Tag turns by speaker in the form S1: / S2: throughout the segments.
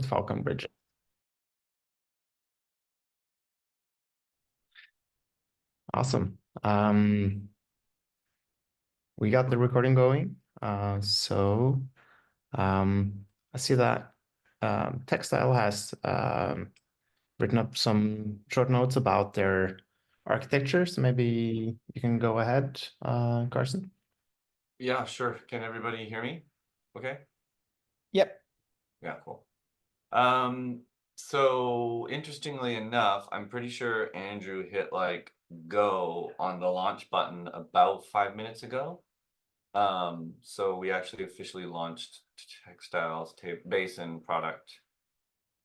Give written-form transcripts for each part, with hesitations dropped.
S1: Filecoin bridge. Awesome. We got the recording going. I see that Textile has written up some short notes about their architecture. So maybe you can go ahead, Carson.
S2: Yeah, sure. Can everybody hear me? Okay.
S1: Yep.
S2: Yeah, cool. So interestingly enough, I'm pretty sure Andrew hit like go on the launch button about 5 minutes ago. So we actually officially launched Textiles Basin product.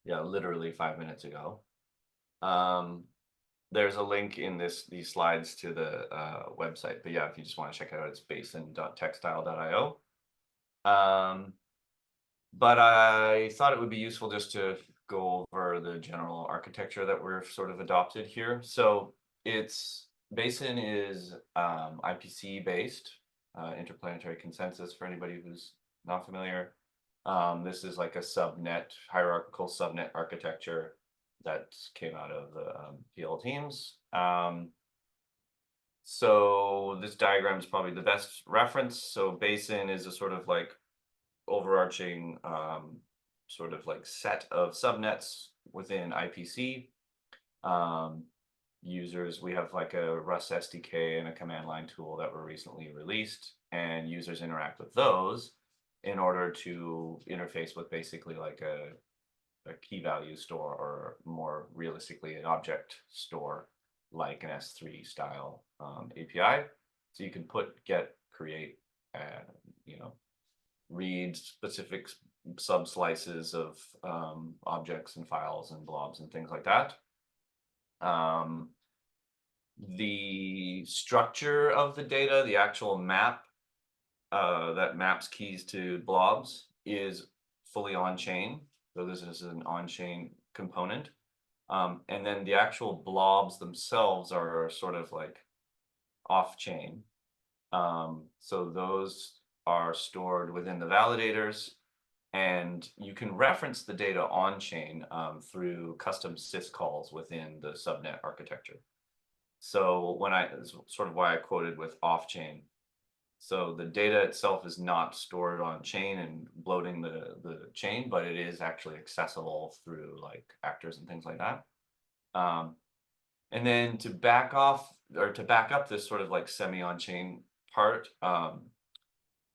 S2: Yeah, literally 5 minutes ago. There's a link in these slides to the website. But yeah, if you just want to check it out, it's basin.textile.io. But I thought it would be useful just to go over the general architecture that we're sort of adopted here. So Basin is IPC based, interplanetary consensus for anybody who's not familiar. This is like a hierarchical subnet architecture that came out of the PL teams. So this diagram is probably the best reference. So Basin is a sort of like overarching sort of like set of subnets within IPC. We have like a Rust SDK and a command line tool that were recently released, and users interact with those in order to interface with basically like a key value store, or more realistically, an object store like an S3 style API. So you can get, create, read specific sub-slices of objects and files and blobs and things like that. The structure of the data, the actual map that maps keys to blobs, is fully on-chain. So this is an on-chain component. And then the actual blobs themselves are sort of like off-chain. So those are stored within the validators, and you can reference the data on-chain through custom syscalls within the subnet architecture. So sort of why I quoted with off-chain. So the data itself is not stored on chain and bloating the chain, but it is actually accessible through like actors and things like that. And then to back up this sort of like semi-on-chain part,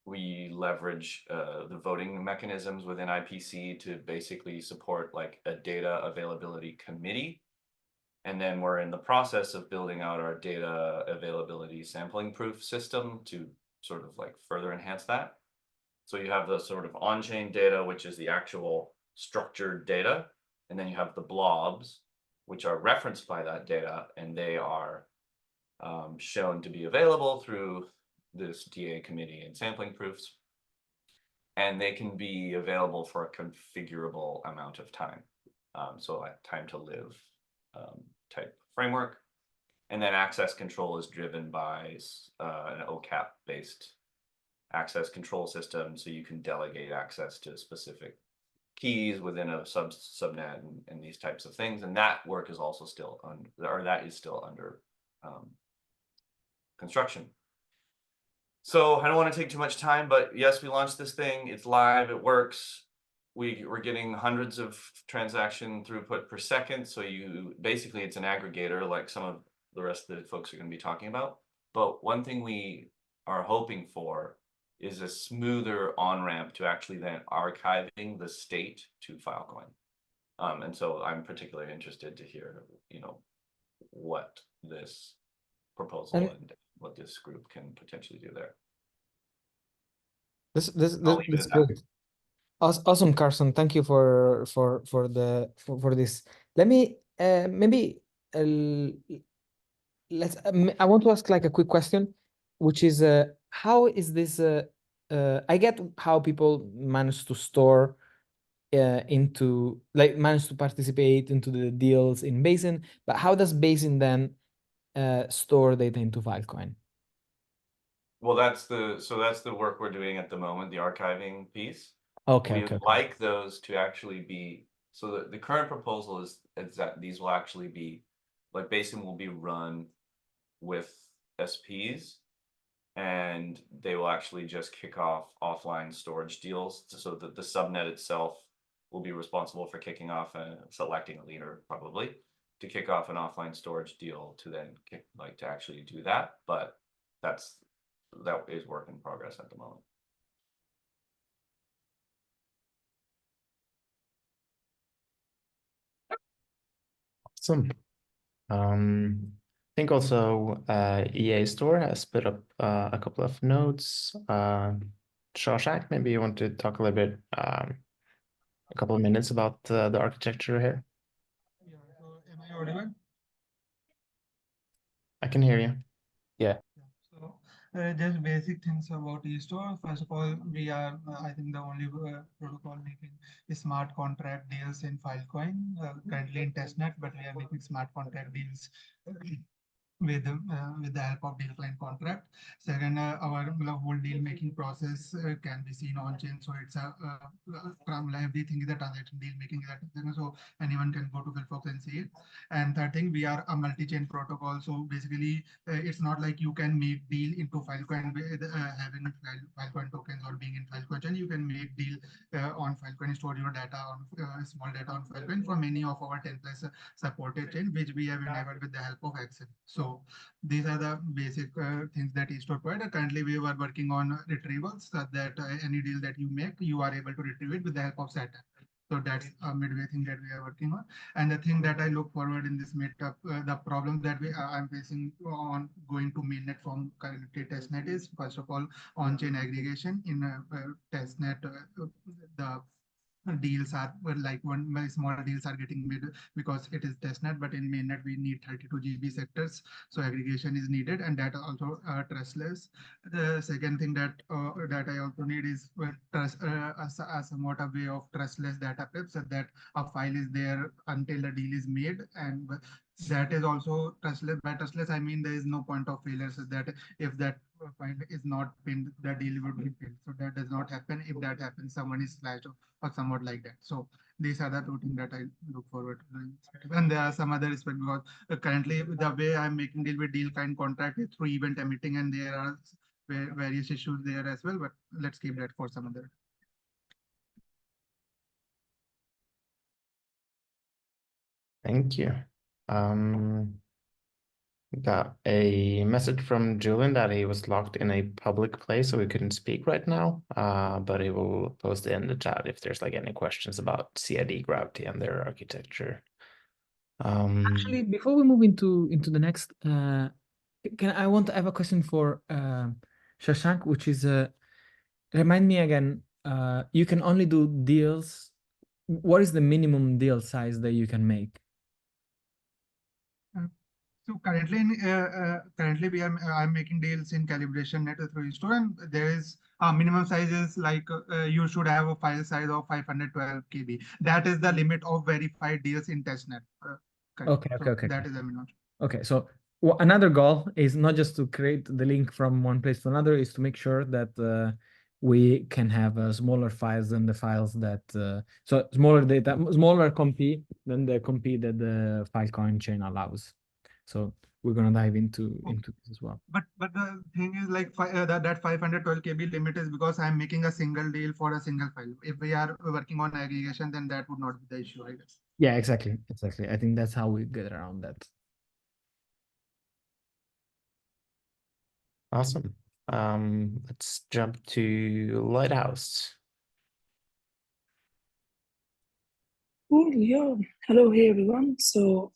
S2: we leverage the voting mechanisms within IPC to basically support like a data availability committee. And then we're in the process of building out our data availability sampling proof system to sort of like further enhance that. So you have the sort of on-chain data, which is the actual structured data. And then you have the blobs, which are referenced by that data, and they are shown to be available through this DA committee and sampling proofs. And they can be available for a configurable amount of time. So like time to live type framework. And then access control is driven by an OCAP-based access control system. So you can delegate access to specific keys within a subnet and these types of things. And that work is also still under construction. So I don't want to take too much time, but yes, we launched this thing. It's live. It works. We're getting hundreds of transaction throughput per second. So basically it's an aggregator like some of the rest of the folks are going to be talking about. But one thing we are hoping for is a smoother on-ramp to actually then archiving the state to Filecoin. And so I'm particularly interested to hear, what this proposal and what this group can potentially do there.
S1: That's
S2: That.
S1: good. Awesome, Carson. Thank you for this. Let me maybe I want to ask like a quick question, which is how is this I get how people manage to store manage to participate into the deals in Basin, but how does Basin then store data into Filecoin?
S2: Well, that's the work we're doing at the moment, the archiving piece.
S3: Okay,
S2: We
S3: okay,
S2: would
S3: okay.
S2: like those to actually be, so the current proposal is that these will actually be, like Basin will be run with SPs, and they will actually just kick off offline storage deals so that the subnet itself will be responsible for kicking off and selecting a leader probably to kick off an offline storage deal to then to actually do that. But that is work in progress at the moment.
S1: Awesome. I think also EA Store has put up a couple of notes. Shawshank, maybe you want to talk a little bit, a couple of minutes about the architecture here.
S4: Yeah, so am I audible?
S1: I can hear you.
S3: Yeah.
S4: So just basic things about eStore. First of all, we are, I think, the only protocol making smart contract deals in Filecoin, currently in testnet, but we are making smart contract deals with the help of deal client contract. Second, our whole deal making process can be seen on chain. So it's from everything is a transaction deal making is so anyone can go to FilOz and see it. And third thing, we are a multi-chain protocol. So basically, it's not like you can make deal into Filecoin with having Filecoin tokens or being in Filecoin chain. You can make deal on Filecoin, store your data on small data on Filecoin for many of our 10 plus supported chain, which we have enabled with the help of Excel. So these are the basic things that eStore provides. Currently, we are working on retrievals so that any deal that you make, you are able to retrieve it with the help of Saturn. So that's a midway thing that we are working on. And the thing that I look forward in this meetup, the problem that I'm facing on going to mainnet from currently testnet is, first of all, on-chain aggregation in testnet, the deals are like very small deals are getting made because it is testnet, but in mainnet we need 32 GB sectors, so aggregation is needed, and that also trustless. The second thing that I also need is trust a somewhat a way of trustless data prep, so that a file is there until the deal is made, and that is also trustless. By trustless I mean there is no point of failure, so that if that file is not pinned, the deal would be failed. So that does not happen. If that happens, someone is slashed or somewhat like that. So these are the two things that I look forward to doing. And there are some other aspects, because currently the way I'm making deal with deal kind contract is through event emitting, and there are various issues there as well, but let's keep that for some other.
S1: Thank you. Got a message from Julian that he was locked in a public place, so he couldn't speak right now. But he will post it in the chat if there's like any questions about CID Gravity and their architecture.
S3: Actually, before we move into the next, I want to have a question for Shashank, which is remind me again. You can only do deals. What is the minimum deal size that you can make?
S4: So currently, I'm making deals in calibration net through eStore, and there is minimum sizes like you should have a file size of 512 KB. That is the limit of verified deals in testnet.
S3: Okay.
S4: That is the minimum.
S3: Okay, so another goal is not just to create the link from one place to another, is to make sure that we can have smaller files than the files that so smaller data, smaller compy than the compy that the Filecoin chain allows. So we're gonna dive into this as well.
S4: But the thing is, like that 512 KB limit is because I'm making a single deal for a single file. If we are working on aggregation, then that would not be the issue, I guess.
S3: Yeah, exactly. I think that's how we get around that.
S1: Awesome. Let's jump to Lighthouse.
S5: Cool, yeah. Hello, hey everyone. So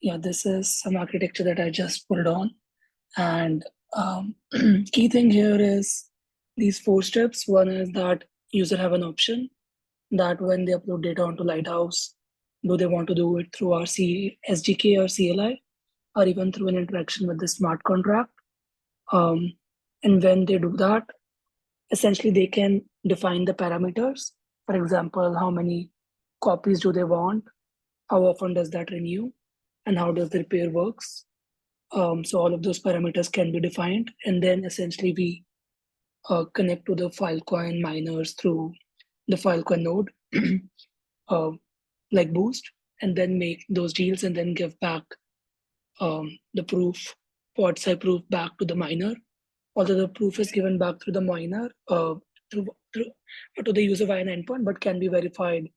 S5: yeah, this is some architecture that I just put on. And key thing here is these 4 steps. One is that user have an option that when they upload data onto Lighthouse, do they want to do it through our SDK or CLI, or even through an interaction with the smart contract. And when they do that, essentially they can define the parameters. For example, how many copies do they want? How often does that renew? And how does the repair works? So all of those parameters can be defined. And then essentially we connect to the Filecoin miners through the Filecoin node, like Boost, and then make those deals and then give back the proof, pod side proof back to the miner. Although the proof is given back through the miner, through to the user via an endpoint, but can be verified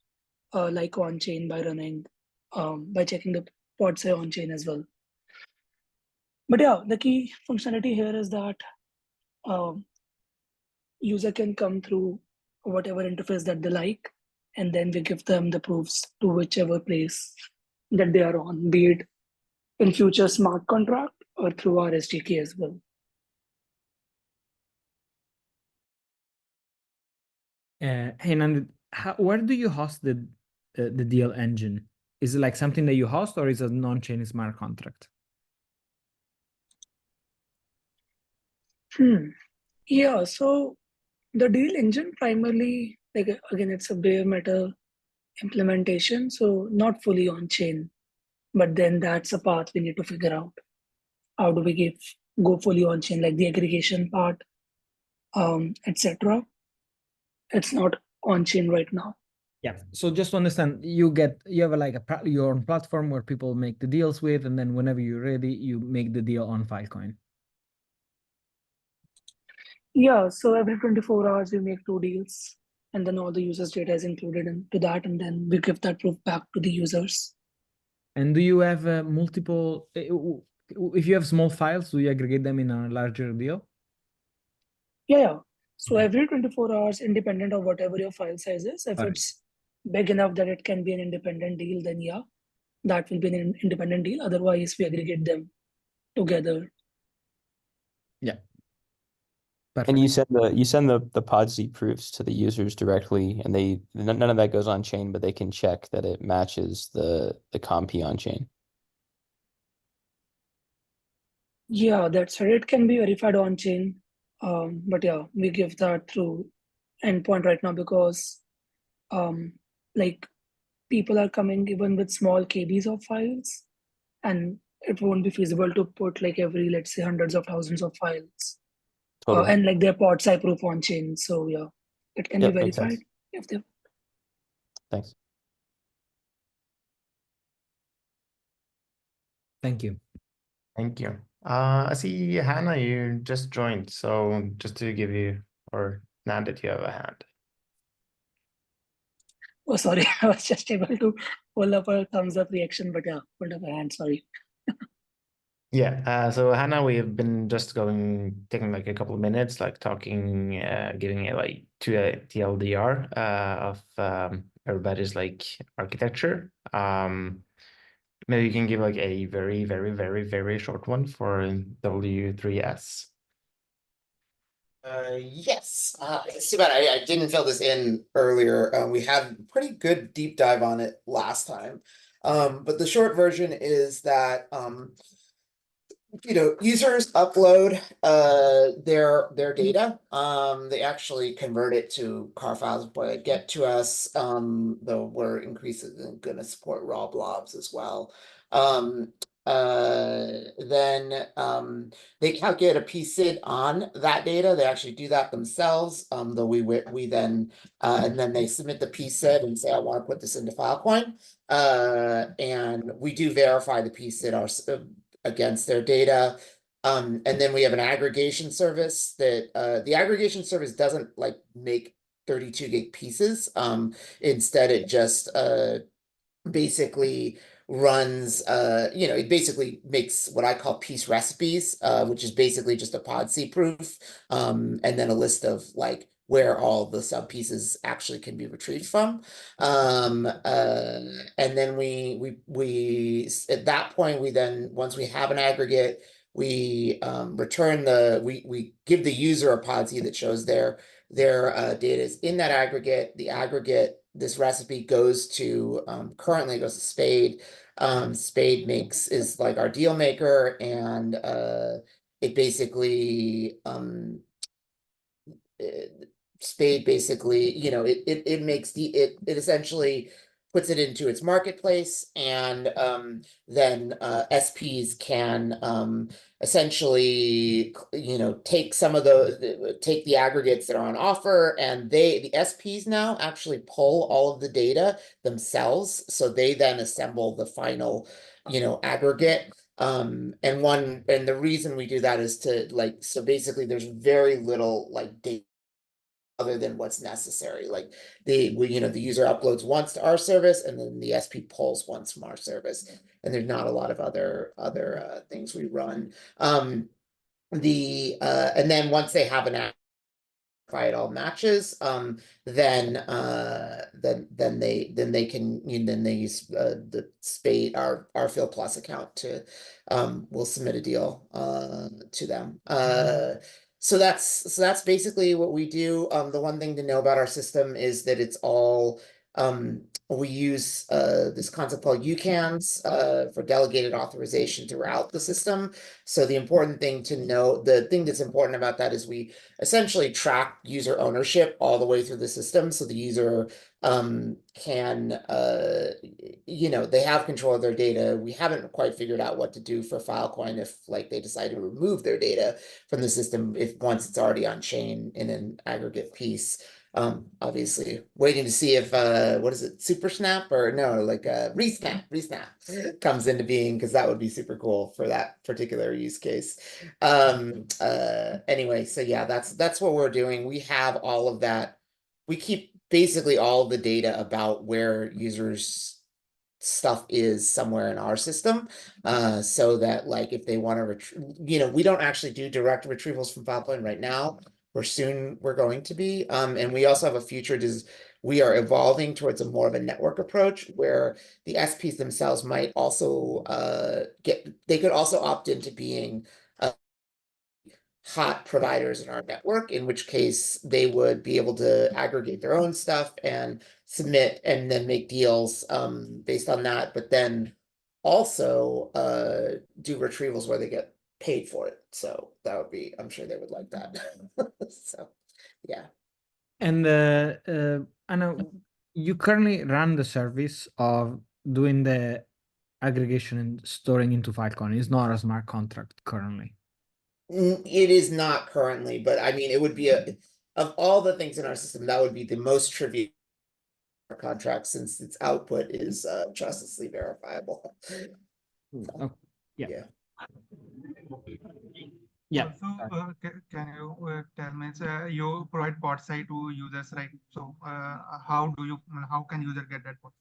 S5: like on chain by running by checking the pod side on chain as well. But yeah, the key functionality here is that user can come through whatever interface that they like, and then we give them the proofs to whichever place that they are on, be it in future smart contract or through our SDK as well.
S3: Hey, Nand, where do you host the deal engine? Is it like something that you host, or is it a non-chain smart contract?
S5: Yeah, so the deal engine primarily, like again, it's a bare metal implementation, so not fully on chain. But then that's a path we need to figure out. How do we go fully on chain, like the aggregation part, etc. It's not on chain right now.
S3: Yeah. So just to understand, you have like your own platform where people make the deals with, and then whenever you're ready, you make the deal on Filecoin.
S5: Yeah, so every 24 hours we make 2 deals, and then all the users' data is included into that, and then we give that proof back to the users.
S3: And do you have multiple? If you have small files, do you aggregate them in a larger deal?
S5: Yeah. So
S3: Okay.
S5: every 24 hours, independent of whatever your file size is, if
S3: Okay.
S5: it's big enough that it can be an independent deal, then yeah, that will be an independent deal. Otherwise, we aggregate them together.
S3: Yeah.
S6: And
S3: Perfect.
S6: you send the pod Z proofs to the users directly, and none of that goes on chain, but they can check that it matches the comp on chain.
S5: Yeah, that's right. It can be verified on chain. But yeah, we give that through endpoint right now because like people are coming even with small KBs of files, and it won't be feasible to put like every, let's say, hundreds of thousands of files.
S6: Totally.
S5: And like their pod side proof on chain. So yeah, it can be
S6: Yep, makes sense.
S5: verified if they.
S6: Thanks.
S3: Thank you.
S1: Thank you. I see Hannah, you just joined, so just to give you, or now that you have a hand.
S5: Oh, sorry, I was just able to pull up a thumbs up reaction, but yeah, pulled up a hand. Sorry.
S1: Yeah, so Hannah, we have been just taking like a couple of minutes, like talking, giving it like to a TLDR of everybody's like architecture. Maybe you can give like a very, very, very, very short one for W3S.
S7: Yes. It's too bad I didn't fill this in earlier. We had a pretty good deep dive on it last time. But the short version is that users upload their data. They actually convert it to car files, but get to us. Though we're increasingly going to support raw blobs as well. Then they calculate a PSID on that data. They actually do that themselves. Though we then and then they submit the PSID and say, I want to put this into Filecoin. And we do verify the PSID against their data. And then we have an aggregation service that the aggregation service doesn't like make 32 gig pieces. Instead, it just basically runs it basically makes what I call piece recipes, which is basically just a pod C proof, and then a list of like where all the sub pieces actually can be retrieved from. And then we at that point, we then, once we have an aggregate, we return we give the user a pod C that shows their data is in that aggregate. The aggregate, this recipe goes to currently goes to Spade. Spade is like our deal maker, and it basically Spade basically, it makes it essentially puts it into its marketplace, and then SPs can essentially, take some of take the aggregates that are on offer, and the SPs now actually pull all of the data themselves, so they then assemble the final, aggregate. And the reason we do that is to so basically there's very little data other than what's necessary. Like the user uploads once to our service, and then the SP pulls once from our service. And there's not a lot of other things we run. And then once they have an app, it all matches, then they can they use the Spade, our Fil+ account, to we'll submit a deal to them. So that's basically what we do. The one thing to know about our system is that it's all we use this concept called UCANs for delegated authorization throughout the system. So the important thing to know, the thing that's important about that is we essentially track user ownership all the way through the system. So the user can, they have control of their data. We haven't quite figured out what to do for Filecoin if they decide to remove their data from the system once it's already on chain in an aggregate piece. Obviously waiting to see if what is it, Super Snap, or no, Resnap comes into being, because that would be super cool for that particular use case. Anyway, so yeah, that's what we're doing. We have all of that. We keep basically all of the data about where users stuff is somewhere in our system, so that if they want to we don't actually do direct retrievals from Filecoin right now. We're going to be, and we also have a future we are evolving towards a more of a network approach where the SPs themselves might also they could also opt into being hot providers in our network, in which case they would be able to aggregate their own stuff and submit and then make deals based on that, but then also do retrievals where they get paid for it. So that would be, I'm sure they would like that. So yeah.
S3: And Anna, you currently run the service of doing the aggregation and storing into Filecoin. It's not a smart contract currently.
S7: It is not currently, but I mean, it would be of all the things in our system, that would be the most trivial contract, since its output is trustlessly verifiable.
S3: Okay. Yeah.
S7: Yeah.
S3: Yeah.
S4: Also, can you tell me, you provide POTSI to users, right? So how can user get that POTSI?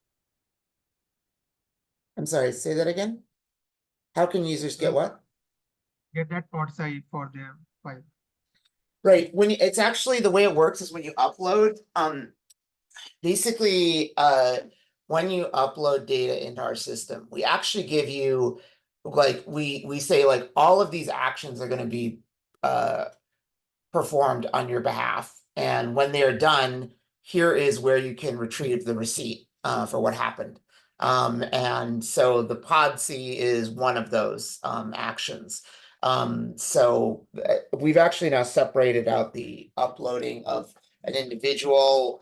S7: I'm sorry, say that again. How can users get what?
S4: Get that POTSI for their file.
S7: Right. It's actually, the way it works is when you upload, basically, when you upload data into our system, we actually give you, we say all of these actions are going to be performed on your behalf. And when they are done, here is where you can retrieve the receipt for what happened. And so the POTSI is one of those actions. So we've actually now separated out the uploading of an individual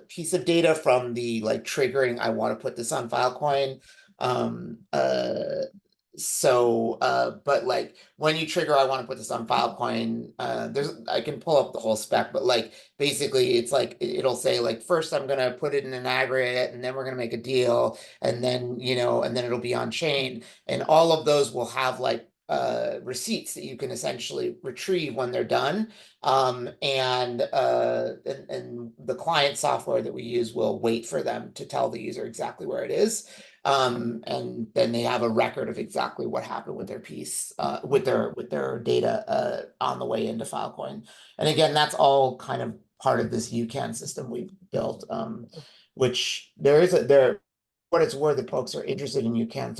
S7: piece of data from the triggering, I want to put this on Filecoin. But when you trigger, I want to put this on Filecoin, I can pull up the whole spec, but basically it's it'll say first I'm gonna put it in an aggregate, and then we're gonna make a deal, and then and then it'll be on chain, and all of those will have receipts that you can essentially retrieve when they're done. And the client software that we use will wait for them to tell the user exactly where it is. And then they have a record of exactly what happened with their piece, with their data on the way into Filecoin. And again, that's all kind of part of this UCAN system we've built, which what it's worth, if folks are interested in UCANs,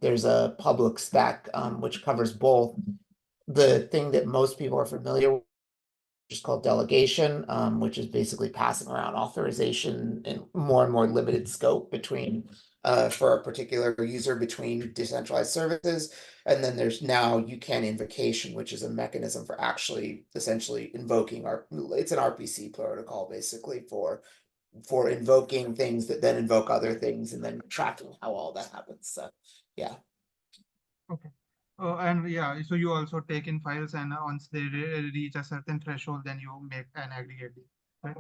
S7: there's a public spec which covers both the thing that most people are familiar with, which is called delegation, which is basically passing around authorization in more and more limited scope between for a particular user between decentralized services. And then there's now UCAN invocation, which is a mechanism for actually essentially invoking it's an RPC protocol basically for for invoking things that then invoke other things and then tracking how all that happens. So yeah.
S4: Okay. Oh, and yeah, so you also take in files, and once they reach a certain threshold, then you make an aggregate, right?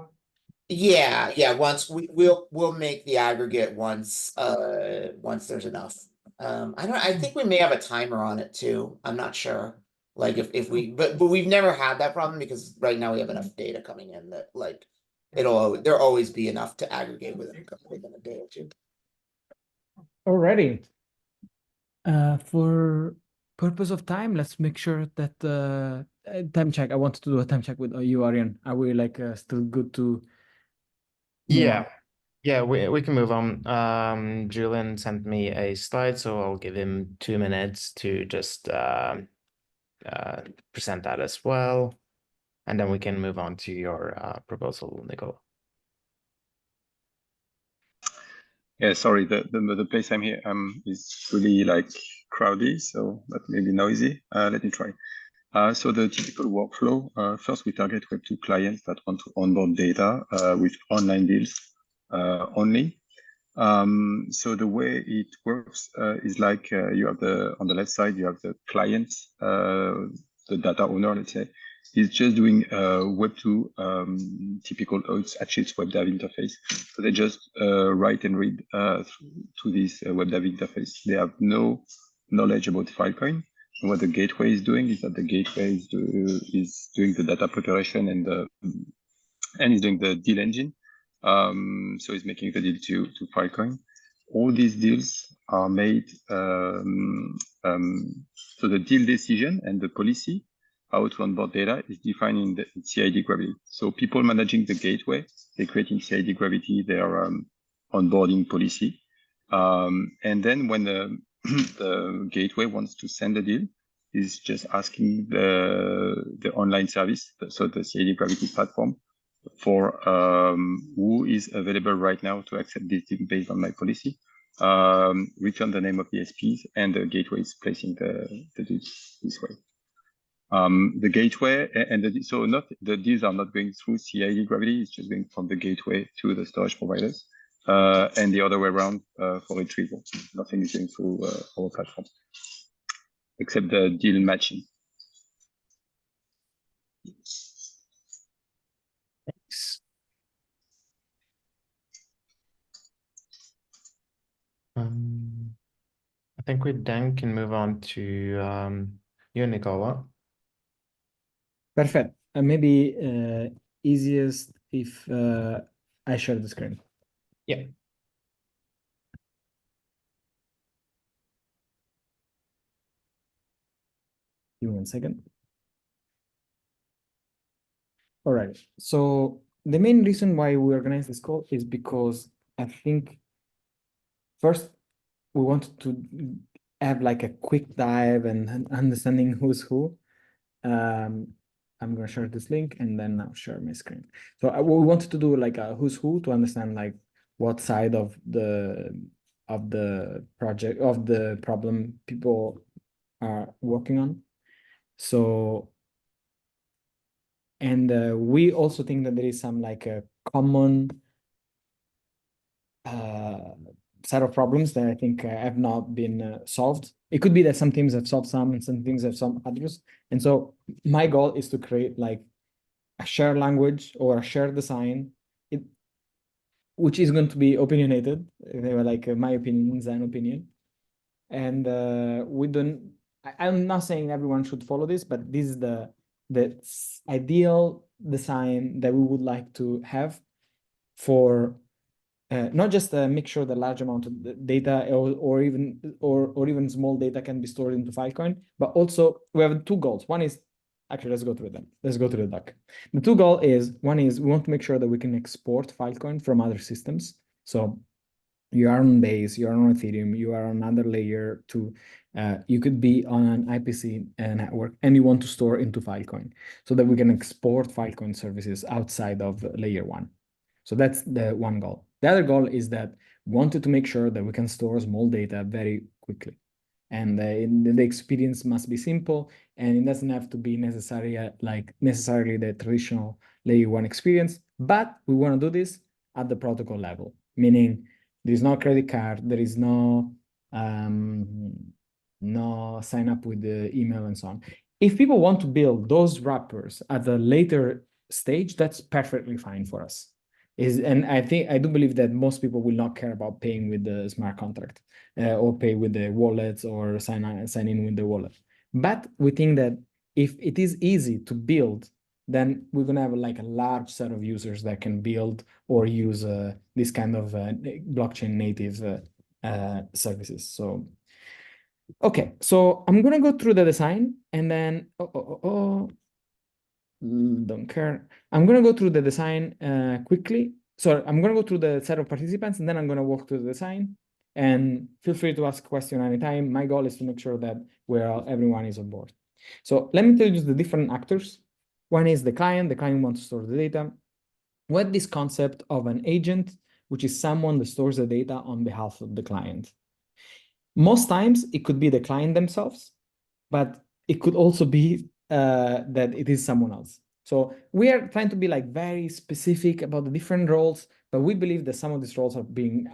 S7: Yeah. Once we'll make the aggregate once there's enough. I think we may have a timer on it too. I'm not sure. Like if we but we've never had that problem because right now we have enough data coming in that like there'll always be enough to aggregate within a day or two.
S3: Alrighty. For purpose of time, let's make sure that time check. I wanted to do a time check with you, Aryan. Are we like still good to?
S1: Yeah. Yeah, we can move on. Julian sent me a slide, so I'll give him 2 minutes to just present that as well, and then we can move on to your proposal, Nicole.
S8: Yeah, sorry, the place I'm here is really like crowded, so that may be noisy. Let me try. So the typical workflow, first we target Web2 clients that want to onboard data with online deals only. So the way it works is like you have on the left side, you have the client, the data owner, let's say, is just doing Web2 typical, it's web dev interface. So they just write and read to this web dev interface. They have no knowledge about Filecoin. And what the gateway is doing is that the gateway is doing the data preparation and is doing the deal engine. So it's making the deal to Filecoin. All these deals are made, so the deal decision and the policy, how to onboard data, is defined in the CID Gravity. So people managing the gateway, they create in CID Gravity their onboarding policy. And then when the gateway wants to send a deal, is just asking the online service, so the CID Gravity platform, for who is available right now to accept this deal based on my policy. Return the name of the SPs, and the gateway is placing the deals this way. The gateway and the deals are not going through CID Gravity, it's just going from the gateway to the storage providers, and the other way around for retrieval. Nothing is going through our platform except the deal matching.
S1: Thanks. I think we then can move on to you, Nicola.
S3: Perfect. Maybe easiest if I share the screen.
S1: Yeah.
S3: Give me 1 second. All right. So the main reason why we organize this call is because I think first we wanted to have like a quick dive and understanding who's who. I'm going to share this link and then I'll share my screen. So we wanted to do like a who's who to understand like what side of the project, of the problem people are working on. So, and we also think that there is some like a common set of problems that I think have not been solved. It could be that some teams have solved some and some things have solved others. And so my goal is to create like a shared language or a shared design, which is going to be opinionated. They were like my opinion is an opinion. And I'm not saying everyone should follow this, but this is the ideal design that we would like to have for not just make sure the large amount of data or even small data can be stored into Filecoin, but also we have 2 goals. One is, actually, let's go through them. Let's go through the doc. The 2 goals is, one is we want to make sure that we can export Filecoin from other systems. So you are on Base, you are on Ethereum, you are on another layer 2. You could be on an IPC network and you want to store into Filecoin so that we can export Filecoin services outside of layer 1. So that's the one goal. The other goal is that we wanted to make sure that we can store small data very quickly. And the experience must be simple, and it doesn't have to be necessarily the traditional layer 1 experience, but we want to do this at the protocol level, meaning there is no credit card, there is no sign up with the email and so on. If people want to build those wrappers at a later stage, that's perfectly fine for us. And I do believe that most people will not care about paying with the smart contract or pay with the wallets or sign in with the wallet. But we think that if it is easy to build, then we're gonna have like a large set of users that can build or use this kind of blockchain native services. So, okay, so I'm gonna go through the design and then don't care. I'm gonna go through the design quickly. So I'm gonna go through the set of participants and then I'm gonna walk through the design. And feel free to ask a question anytime. My goal is to make sure that everyone is on board. So let me introduce the different actors. One is the client. The client wants to store the data. We have this concept of an agent, which is someone that stores the data on behalf of the client. Most times it could be the client themselves, but it could also be that it is someone else. So we are trying to be like very specific about the different roles, but we believe that some of these roles are being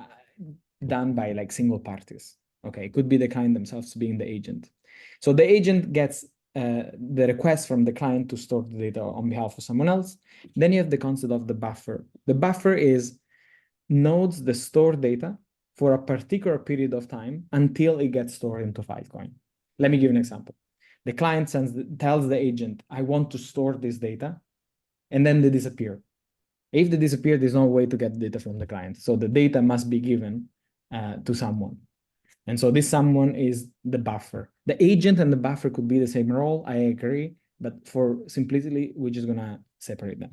S3: done by like single parties. Okay, it could be the client themselves being the agent. So the agent gets the request from the client to store the data on behalf of someone else. Then you have the concept of the buffer. The buffer is nodes that store data for a particular period of time until it gets stored into Filecoin. Let me give you an example. The client tells the agent, I want to store this data, and then they disappear. If they disappear, there's no way to get data from the client. So the data must be given to someone. And so this someone is the buffer. The agent and the buffer could be the same role, I agree, but for simplicity, we're just gonna separate them.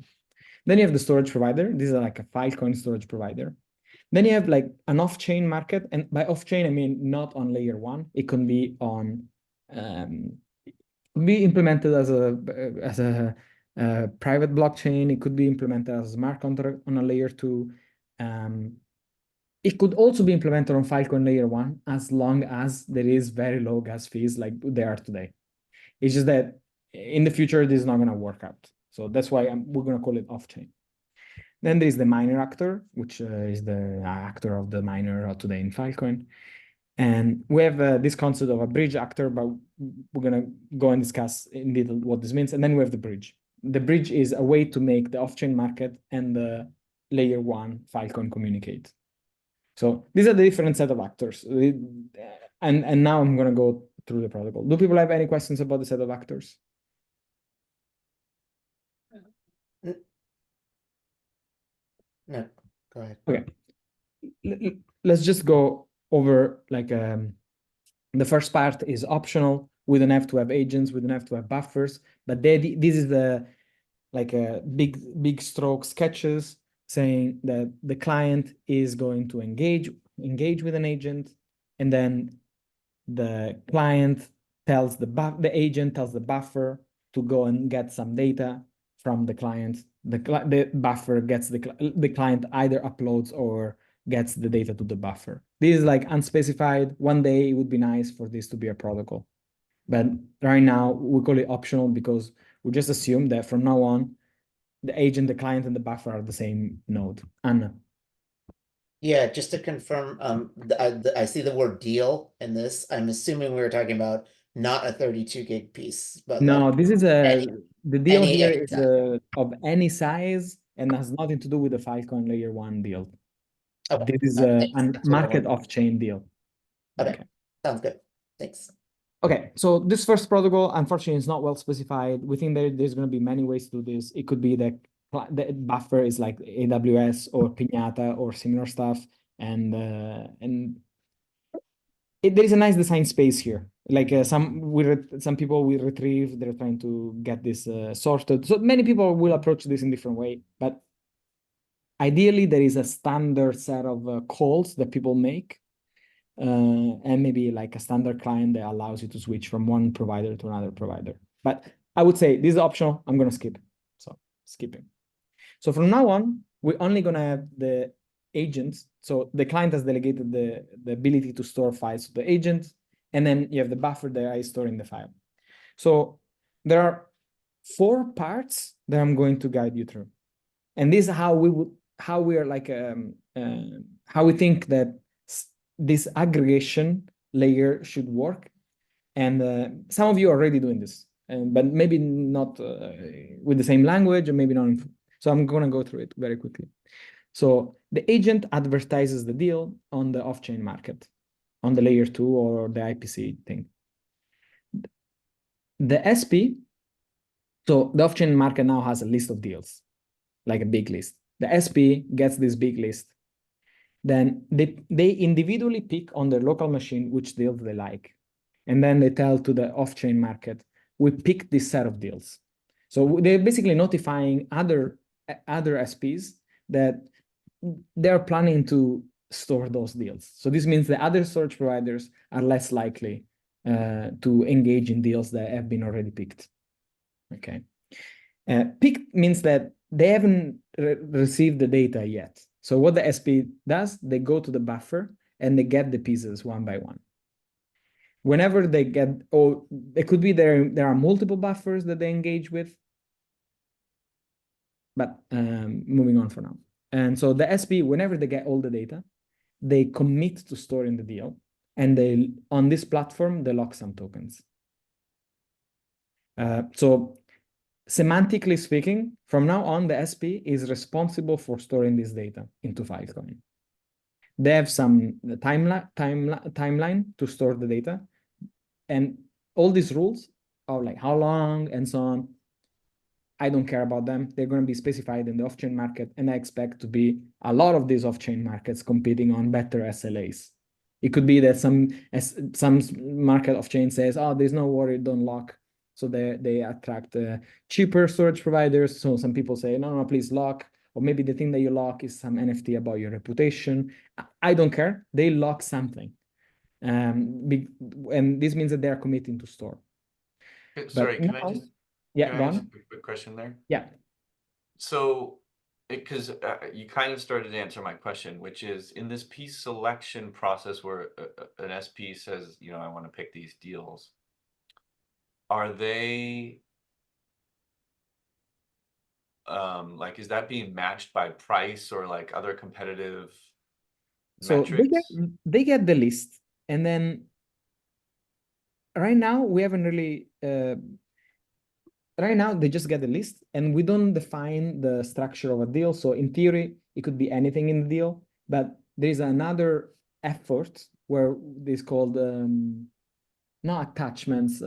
S3: Then you have the storage provider. This is like a Filecoin storage provider. Then you have like an off-chain market, and by off-chain, I mean not on layer one. It can be on, be implemented as a private blockchain. It could be implemented as a smart contract on a layer two. It could also be implemented on Filecoin layer one, as long as there is very low gas fees like they are today. It's just that in the future, this is not going to work out. So that's why we're going to call it off-chain. Then there is the miner actor, which is the actor of the miner today in Filecoin. And we have this concept of a bridge actor, but we're going to go and discuss in detail what this means. And then we have the bridge. The bridge is a way to make the off-chain market and the layer one Filecoin communicate. So these are the different set of actors. And now I'm going to go through the protocol. Do people have any questions about the set of actors?
S7: No, go ahead.
S3: Okay. Let's just go over like the first part is optional. We don't have to have agents. We don't have to have buffers. But this is the like a big stroke sketches saying that the client is going to engage with an agent, and then the client tells the agent tells the buffer to go and get some data from the client. The buffer gets the client either uploads or gets the data to the buffer. This is like unspecified. One day it would be nice for this to be a protocol, but right now we call it optional because we just assume that from now on, the agent, the client, and the buffer are the same node. Anna.
S7: Yeah, just to confirm, I see the word deal in this. I'm assuming we were talking about not a 32 gig piece, but
S3: No,
S7: like
S3: this is the deal
S7: any
S3: here is
S7: size.
S3: of any size and has nothing to do with the Filecoin layer one deal.
S7: Okay.
S3: This is
S7: Thanks.
S3: a
S7: That's what I
S3: market
S7: wanted.
S3: off-chain deal.
S7: Okay. Sounds good. Thanks.
S3: Okay, so this first protocol, unfortunately, is not well specified. We think there's going to be many ways to do this. It could be that the buffer is like AWS or Pinata or similar stuff, and there is a nice design space here. Like some people will retrieve. They're trying to get this sorted. So many people will approach this in different way, but ideally there is a standard set of calls that people make. And maybe like a standard client that allows you to switch from one provider to another provider. But I would say this is optional. I'm going to skip. So skipping. So from now on, we're only going to have the agents. So the client has delegated the ability to store files to the agent. And then you have the buffer that is storing the file. So there are 4 parts that I'm going to guide you through. And this is how we would how we are like how we think that this aggregation layer should work. And some of you are already doing this, but maybe not with the same language, or maybe not. So I'm going to go through it very quickly. So the agent advertises the deal on the off-chain market, on the layer 2 or the IPC thing. The SP, so the off-chain market now has a list of deals, like a big list. The SP gets this big list. Then they individually pick on their local machine which deals they like. And then they tell to the off-chain market, we pick this set of deals. So they're basically notifying other SPs that they're planning to store those deals. So this means the other storage providers are less likely to engage in deals that have been already picked. Okay. Picked means that they haven't received the data yet. So what the SP does, they go to the buffer and they get the pieces one by one. Whenever they get, or it could be there are multiple buffers that they engage with. But moving on for now. And so the SP, whenever they get all the data, they commit to storing the deal. And they, on this platform, they lock some tokens. So semantically speaking, from now on, the SP is responsible for storing this data into Filecoin. They have some timeline to store the data. And all these rules are like how long and so on. I don't care about them. They're going to be specified in the off-chain market. And I expect to be a lot of these off-chain markets competing on better SLAs. It could be that some market off-chain says, oh, there's no worry, don't lock. So they attract cheaper storage providers. So some people say, no, please lock. Or maybe the thing that you lock is some NFT about your reputation. I don't care. They lock something. And this means that they are committing to store.
S2: Sorry, can I just
S3: yeah, go
S2: ask
S3: on.
S2: a quick question there?
S3: Yeah.
S2: So, because you kind of started to answer my question, which is in this piece selection process where an SP says, you know, I want to pick these deals, are they like, is that being matched by price or like other competitive metrics?
S3: They get the list, and then right now we haven't really right now they just get the list, and we don't define the structure of a deal. So in theory, it could be anything in the deal, but there is another effort where this called not attachments.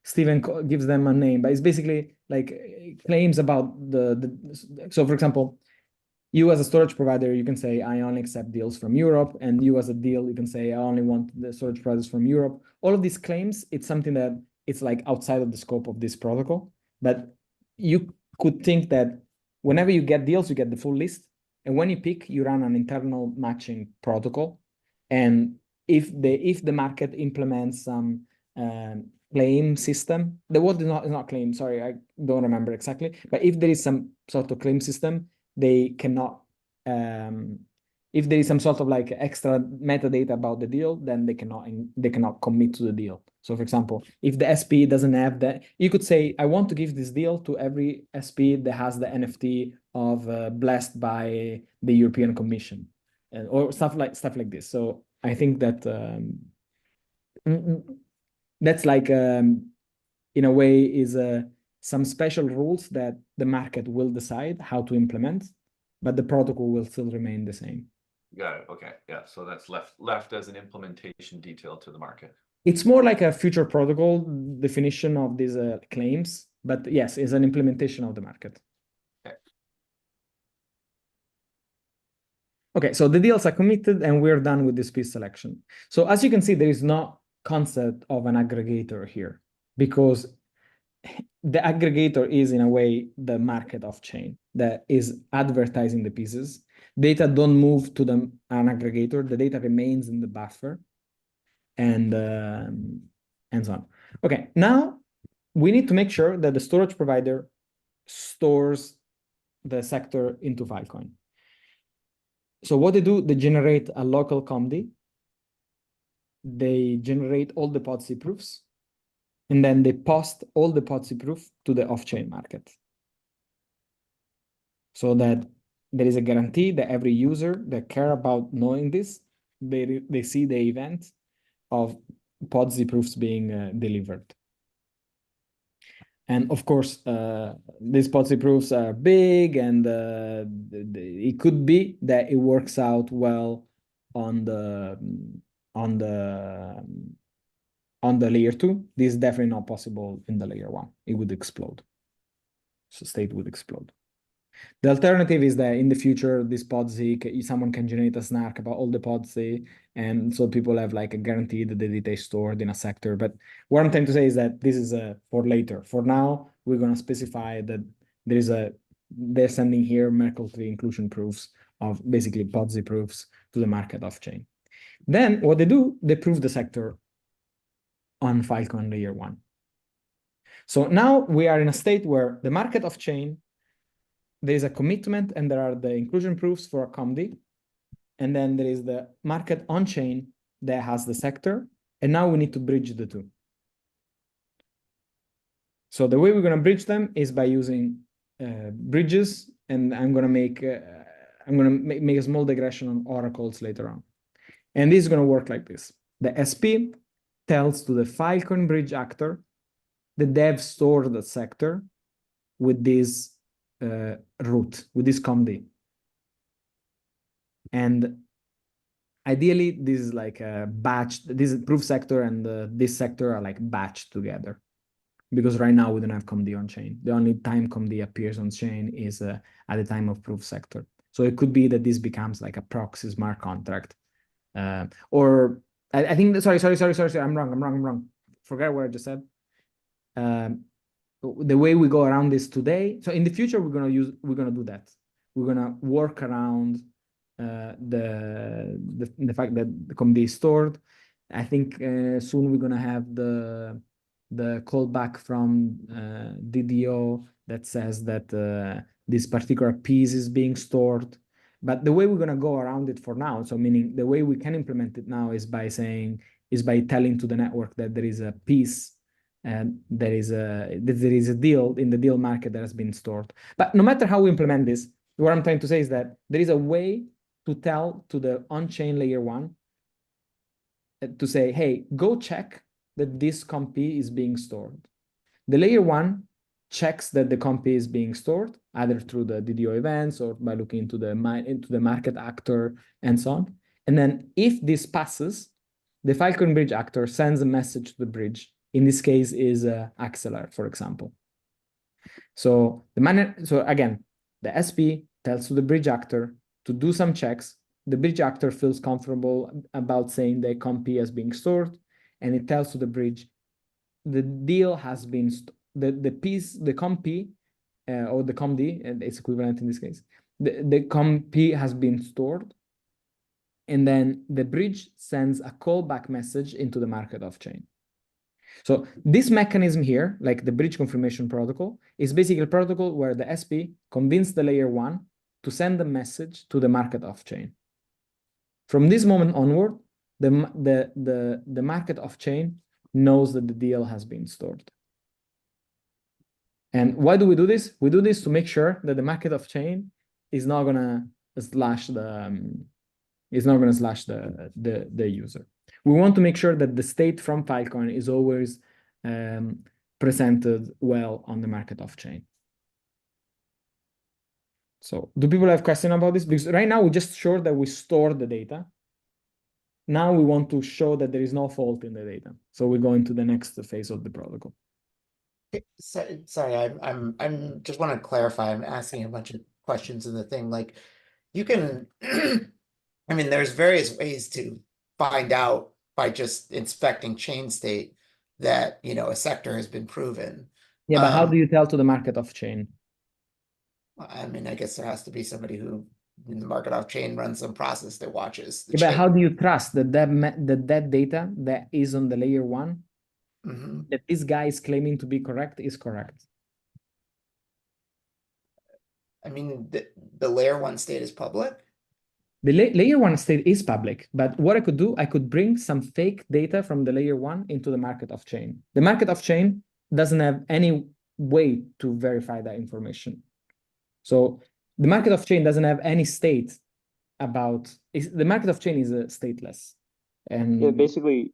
S3: Stephen gives them a name, but it's basically like claims about so for example, you as a storage provider, you can say, I only accept deals from Europe. And you as a deal, you can say, I only want the storage providers from Europe. All of these claims, it's something that it's like outside of the scope of this protocol. But you could think that whenever you get deals, you get the full list. And when you pick, you run an internal matching protocol. And if the market implements some claim system, the word is not claim, sorry, I don't remember exactly. But if there is some sort of claim system, they cannot, if there is some sort of like extra metadata about the deal, then they cannot commit to the deal. So for example, if the SP doesn't have that, you could say, I want to give this deal to every SP that has the NFT of blessed by the European Commission, or stuff like this. So I think that that's like in a way is some special rules that the market will decide how to implement, but the protocol will still remain the same.
S2: Got it. Okay. Yeah. So that's left as an implementation detail to the market.
S3: It's more like a future protocol definition of these claims, but yes, it's an implementation of the market.
S2: Okay.
S3: Okay, so the deals are committed and we're done with this piece selection. So as you can see, there is no concept of an aggregator here, because the aggregator is in a way the market off chain that is advertising the pieces. Data don't move to an aggregator. The data remains in the buffer, and so on. Okay, now we need to make sure that the storage provider stores the sector into Filecoin. So what they do, they generate a local comd. They generate all the PODC proofs, and then they post all the PODC proof to the off-chain market. So that there is a guarantee that every user that care about knowing this, they see the event of PODZ proofs being delivered. And of course, these PODZ proofs are big, and it could be that it works out well on the layer 2. This is definitely not possible in the layer 1. It would explode. So state would explode. The alternative is that in the future, this PODZ, someone can generate a snark about all the PODZ, and so people have like a guarantee that the data is stored in a sector. But what I'm trying to say is that this is for later. For now, we're going to specify that they're sending here Merkle tree inclusion proofs of basically PODZ proofs to the market off-chain. Then what they do, they prove the sector on Filecoin layer 1. So now we are in a state where the market off-chain, there is a commitment, and there are the inclusion proofs for a COMD. And then there is the market on-chain that has the sector. And now we need to bridge the two. So the way we're going to bridge them is by using bridges. And I'm going to make a small digression on oracles later on. And this is going to work like this. The SP tells to the Filecoin bridge actor that they have stored the sector with this root, with this COMD. And ideally, this is like a batch. This proof sector and this sector are like batched together. Because right now we don't have COMD on chain. The only time COMD appears on chain is at the time of proof sector. So it could be that this becomes like a proxy smart contract. Or I think, sorry, I'm wrong. Forget what I just said. The way we go around this today, so in the future we're gonna do that. We're gonna work around the fact that the COMD is stored. I think soon we're gonna have the callback from DDO that says that this particular piece is being stored. But the way we're gonna go around it for now, so meaning the way we can implement it now is by telling to the network that there is a piece and there is a deal in the deal market that has been stored. But no matter how we implement this, what I'm trying to say is that there is a way to tell to the on-chain layer 1 to say, hey, go check that this COMP is being stored. The layer 1 checks that the COMP is being stored, either through the DDO events or by looking into the market actor and so on. And then if this passes, the Filecoin bridge actor sends a message to the bridge. In this case is Axelar, for example. So again, the SP tells to the bridge actor to do some checks. The bridge actor feels comfortable about saying the COMP is being stored, and it tells to the bridge the deal has been the piece, the COMP or the COMD, and it's equivalent in this case. The COMP has been stored, and then the bridge sends a callback message into the market off-chain. So this mechanism here, like the bridge confirmation protocol, is basically a protocol where the SP convinced the layer 1 to send a message to the market off-chain. From this moment onward, the market off-chain knows that the deal has been stored. And why do we do this? We do this to make sure that the market off-chain is not gonna slash the user. We want to make sure that the state from Filecoin is always presented well on the market off-chain. So do people have questions about this? Because right now we just showed that we store the data. Now we want to show that there is no fault in the data. So we go into the next phase of the protocol.
S7: Sorry, I'm just want to clarify. I'm asking a bunch of questions in the thing. Like, you can, I mean, there's various ways to find out by just inspecting chain state that, you know, a sector has been proven.
S3: Yeah, but how do you tell to the market off-chain?
S7: I mean, I guess there has to be somebody who in the market off-chain runs some process that watches the
S3: Yeah, but
S7: chain.
S3: how do you trust that that data that is on the layer 1 that this guy is claiming to be correct is correct?
S7: I mean, the layer 1 state is public.
S3: The layer 1 state is public, but what I could do, I could bring some fake data from the layer 1 into the market off-chain. The market off-chain doesn't have any way to verify that information. So the market of chain doesn't have any state about the market of chain is stateless. And
S6: Yeah, basically,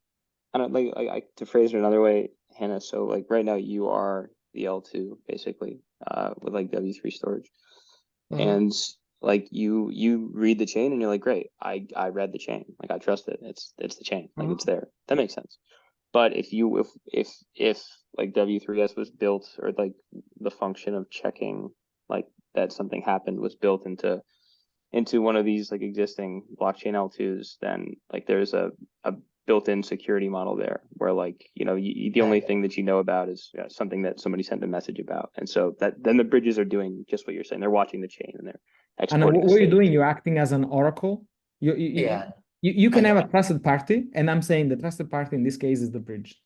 S6: I don't like to phrase it another way, Hannah. So like right now you are the L2 basically, with like W3 storage. And like you read the chain and you're like, great, I read the chain. Like I trust it. It's the chain. Like it's there. That makes sense. But if like W3S was built, or like the function of checking like that something happened was built into one of these like existing blockchain L2s, then like there's a built-in security model there where like, you know, the only thing that you know about is something that somebody sent a message about. And so that then the bridges are doing just what you're saying. They're watching the chain and they're
S3: and
S6: exporting.
S3: what you're doing, you're acting as an oracle. You can have a trusted party, and I'm saying the trusted party in this case is the bridge.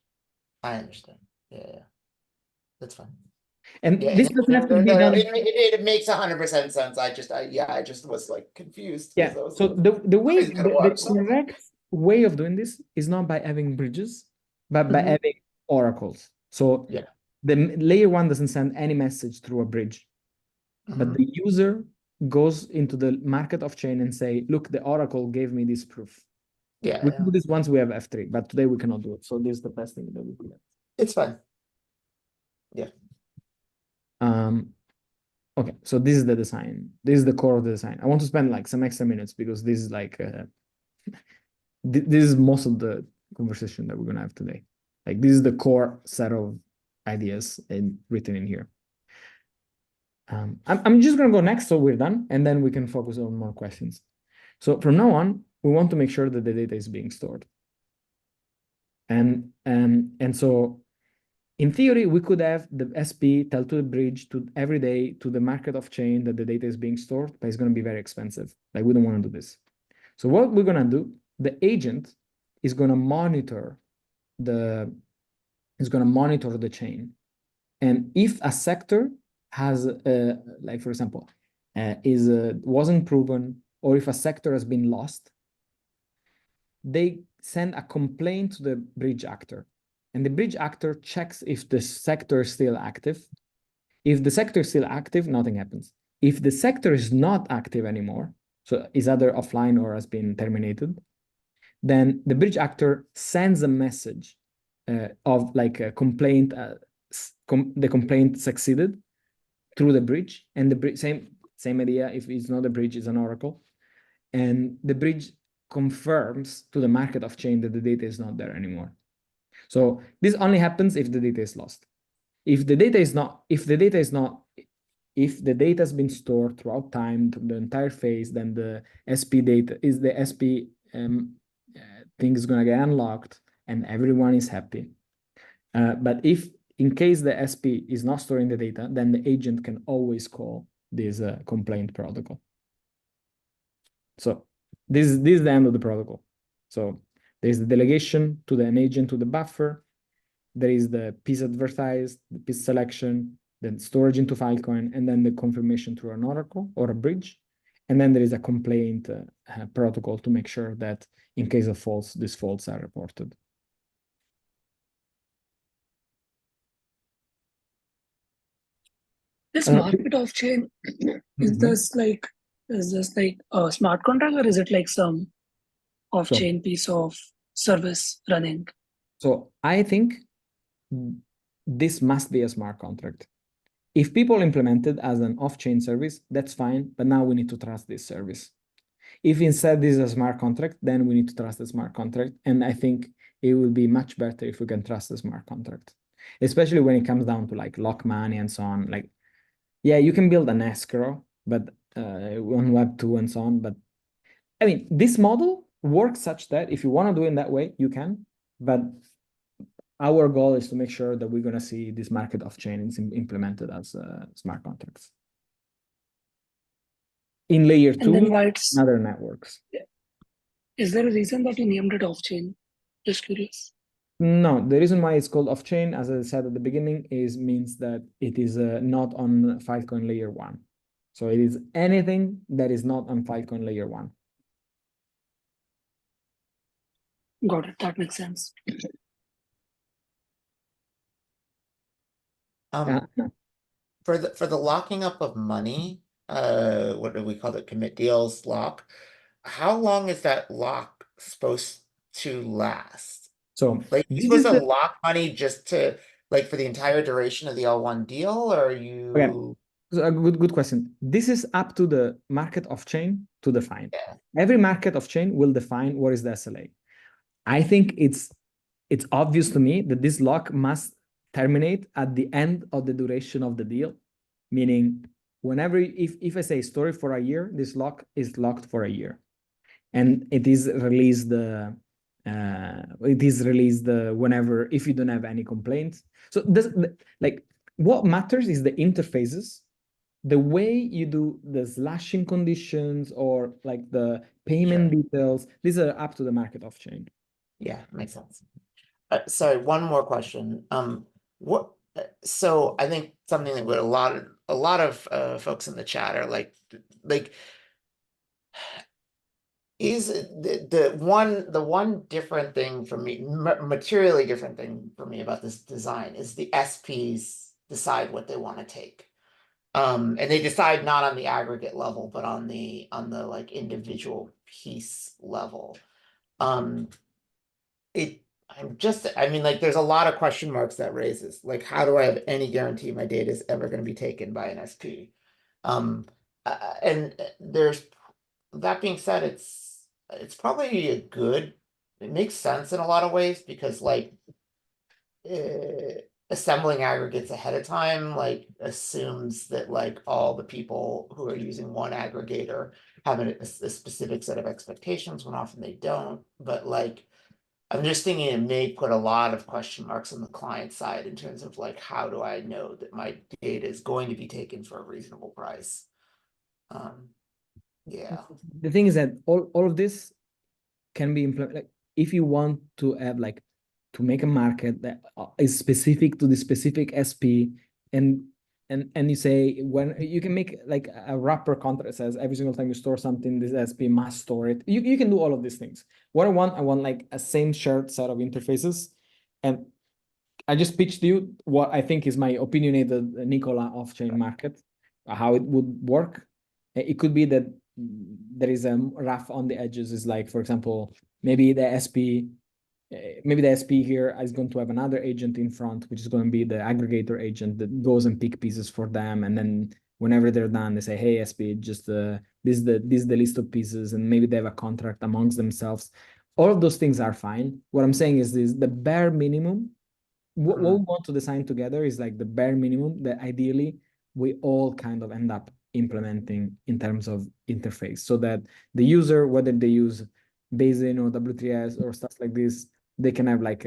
S7: I understand. Yeah. That's fine.
S3: And this doesn't have to be done.
S7: It makes 100% sense. I just was like confused.
S3: Yeah. So the way the correct way of doing this is not by having bridges, but by having oracles. So the layer one doesn't send any message through a bridge, but the user goes into the market of chain and say, look, the oracle gave me this proof. We can do this once we have F3, but today we cannot do it. So this is the best thing that we do.
S7: It's fine. Yeah.
S3: Okay, so this is the design. This is the core of the design. I want to spend like some extra minutes because this is like this is most of the conversation that we're gonna have today. Like this is the core set of ideas written in here. I'm just gonna go next, so we're done, and then we can focus on more questions. So from now on, we want to make sure that the data is being stored. And so in theory, we could have the SP tell to the bridge to every day to the market of chain that the data is being stored, but it's going to be very expensive. Like we don't want to do this. So what we're going to do, the agent is going to monitor the chain. And if a sector has, like for example, wasn't proven, or if a sector has been lost, they send a complaint to the bridge actor. And the bridge actor checks if the sector is still active. If the sector is still active, nothing happens. If the sector is not active anymore, so is either offline or has been terminated, then the bridge actor sends a message of like a complaint, the complaint succeeded through the bridge, and the bridge, same idea. If it's not a bridge, it's an oracle, and the bridge confirms to the market of chain that the data is not there anymore. So this only happens if the data is lost. If the data has been stored throughout time, through the entire phase, then the SP data is the SP thing is gonna get unlocked and everyone is happy. But if in case the SP is not storing the data, then the agent can always call this complaint protocol. So this is the end of the protocol. So there's the delegation to an agent to the buffer. There is the piece advertised, the piece selection, then storage into Filecoin, and then the confirmation through an oracle or a bridge. And then there is a complaint protocol to make sure that in case of faults, these faults are reported.
S5: This market of chain, is this like a smart contract, or is it like some off-chain piece of service running?
S3: So I think this must be a smart contract. If people implement it as an off-chain service, that's fine, but now we need to trust this service. If instead this is a smart contract, then we need to trust the smart contract. And I think it will be much better if we can trust the smart contract, especially when it comes down to like lock money and so on. Like, yeah, you can build an escrow, but on Web2 and so on. But I mean, this model works such that if you want to do it in that way, you can. But our goal is to make sure that we're going to see this market of chain implemented as smart contracts in layer 2 and other networks.
S5: Is there a reason that you named it off-chain? Just curious.
S3: No, the reason why it's called off-chain, as I said at the beginning, means that it is not on Filecoin layer 1. So it is anything that is not on Filecoin layer 1.
S5: Got it. That makes sense.
S7: For the locking up of money, what do we call it, commit deals lock, how long is that lock supposed to last?
S3: So
S7: Like, you
S3: this
S7: supposed
S3: is
S7: to
S3: the
S7: lock money just to, like, for the entire duration of the L1 deal, or are
S3: okay.
S7: you?
S3: So a good question. This is up to the market of chain to define.
S7: Yeah.
S3: Every market of chain will define what is the SLA. I think it's obvious to me that this lock must terminate at the end of the duration of the deal, meaning whenever if I say story for a year, this lock is locked for a year, and it is released whenever, if you don't have any complaints. So this, like, what matters is the interfaces, the way you do the slashing conditions or like the payment details. These are up to the market of chain.
S7: Yeah, makes sense. Sorry, one more question. So I think something that a lot of folks in the chat are like is the one different thing for me, materially different thing for me about this design is the SPs decide what they want to take. And they decide not on the aggregate level, but on the like individual piece level. I mean, like, there's a lot of question marks that raises. Like, how do I have any guarantee my data is ever going to be taken by an SP? And there's, that being said, it's probably it makes sense in a lot of ways, because like assembling aggregates ahead of time like assumes that like all the people who are using one aggregator have a specific set of expectations, when often they don't. But like, I'm just thinking it may put a lot of question marks on the client side in terms of like, how do I know that my data is going to be taken for a reasonable price? Yeah.
S3: The thing is that all of this can be implemented. Like, if you want to have like to make a market that is specific to the specific SP, and you say when you can make like a wrapper contract that says every single time you store something, this SP must store it. You can do all of these things. What I want like a same shared set of interfaces. And I just pitched you what I think is my opinionated Nicola off-chain market, how it would work. It could be that there is a rough on the edges, is like, for example, maybe the SP here is going to have another agent in front, which is going to be the aggregator agent that goes and pick pieces for them. And then whenever they're done, they say, hey, SP, just this is the list of pieces, and maybe they have a contract amongst themselves. All of those things are fine. What I'm saying is this, the bare minimum, what we want to design together is like the bare minimum that ideally we all kind of end up implementing in terms of interface, so that the user, whether they use Basin or W3S or stuff like this, they can have like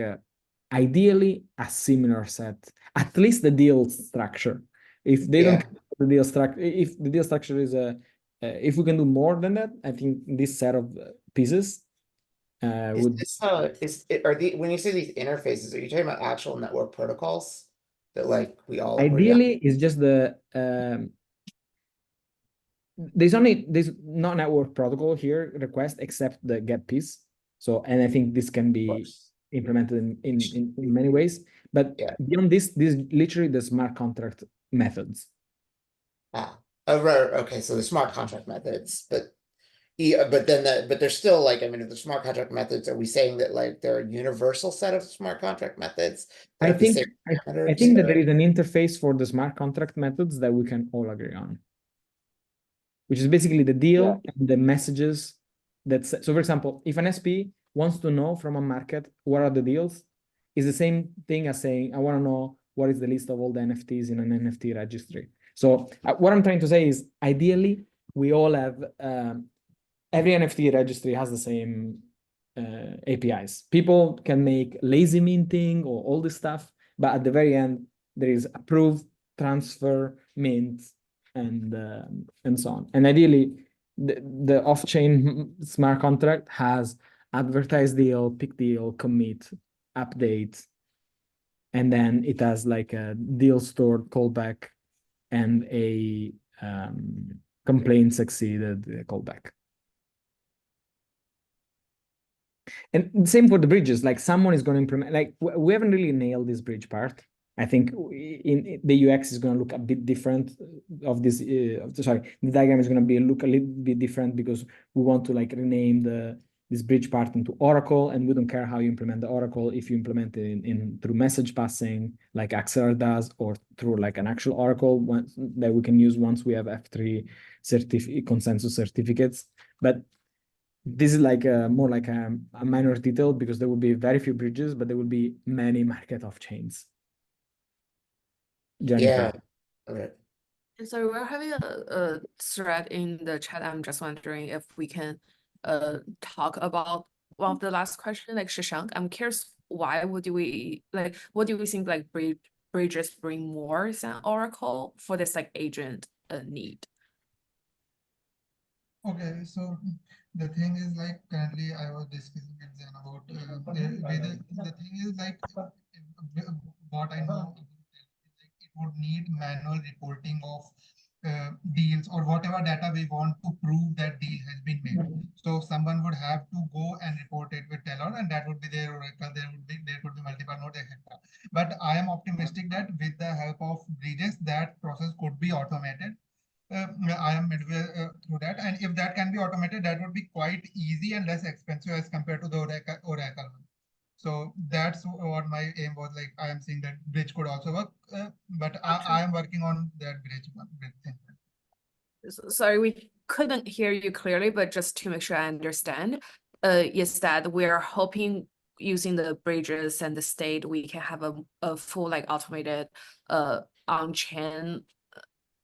S3: ideally a similar set, at least the deal structure. If they don't the deal structure, if the deal structure is if we can do more than that, I think this set of pieces would.
S7: When you say these interfaces, are you talking about actual network protocols that like we all
S3: Ideally it's just the there's no network protocol here request except the get piece. So, and I think this can be implemented in many ways, but beyond this literally the smart contract methods.
S7: Right. Okay, so the smart contract methods, but there's still like, I mean, the smart contract methods, are we saying that like they're a universal set of smart contract methods?
S3: I think that there is an interface for the smart contract methods that we can all agree on, which is basically the deal and the messages that. So for example, if an SP wants to know from a market what are the deals, is the same thing as saying, I want to know what is the list of all the NFTs in an NFT registry. So what I'm trying to say is, ideally, we all have, every NFT registry has the same APIs. People can make lazy minting or all this stuff, but at the very end, there is approve, transfer, mint, and so on. And ideally, the off-chain smart contract has advertise deal, pick deal, commit, update, and then it has like a deal stored callback and a complaint succeeded callback. And same for the bridges, like someone is going to implement, like we haven't really nailed this bridge part. I think in the UX is going to look a bit different of this. Sorry, the diagram is going to look a little bit different because we want to like rename this bridge part into Oracle, and we don't care how you implement the Oracle. If you implement it in through message passing, like Axelar does, or through like an actual Oracle that we can use once we have F3 consensus certificates. But this is like more like a minor detail because there will be very few bridges, but there will be many market of chains. Jennifer.
S7: Yeah. All right.
S9: And so we're having a thread in the chat. I'm just wondering if we can talk about one of the last question, like Shashank. I'm curious, why would we like, what do we think like bridges bring more than Oracle for this like agent need?
S4: Okay, so the thing is like currently I was discussing with Zen about the thing is like what I know about it would need manual reporting of deals or whatever data we want to prove that deal has been made. So someone would have to go and report it with Teller, and that would be their Oracle. There could be multiple nodes, etc. But I am optimistic that with the help of bridges, that process could be automated. I am midway through that, and if that can be automated, that would be quite easy and less expensive as compared to the Oracle one. So that's what my aim was. Like I am seeing that bridge could also work, but I am working on that bridge thing.
S9: Sorry, we couldn't hear you clearly, but just to make sure I understand, is that we're hoping using the bridges and the state, we can have a full like automated on-chain,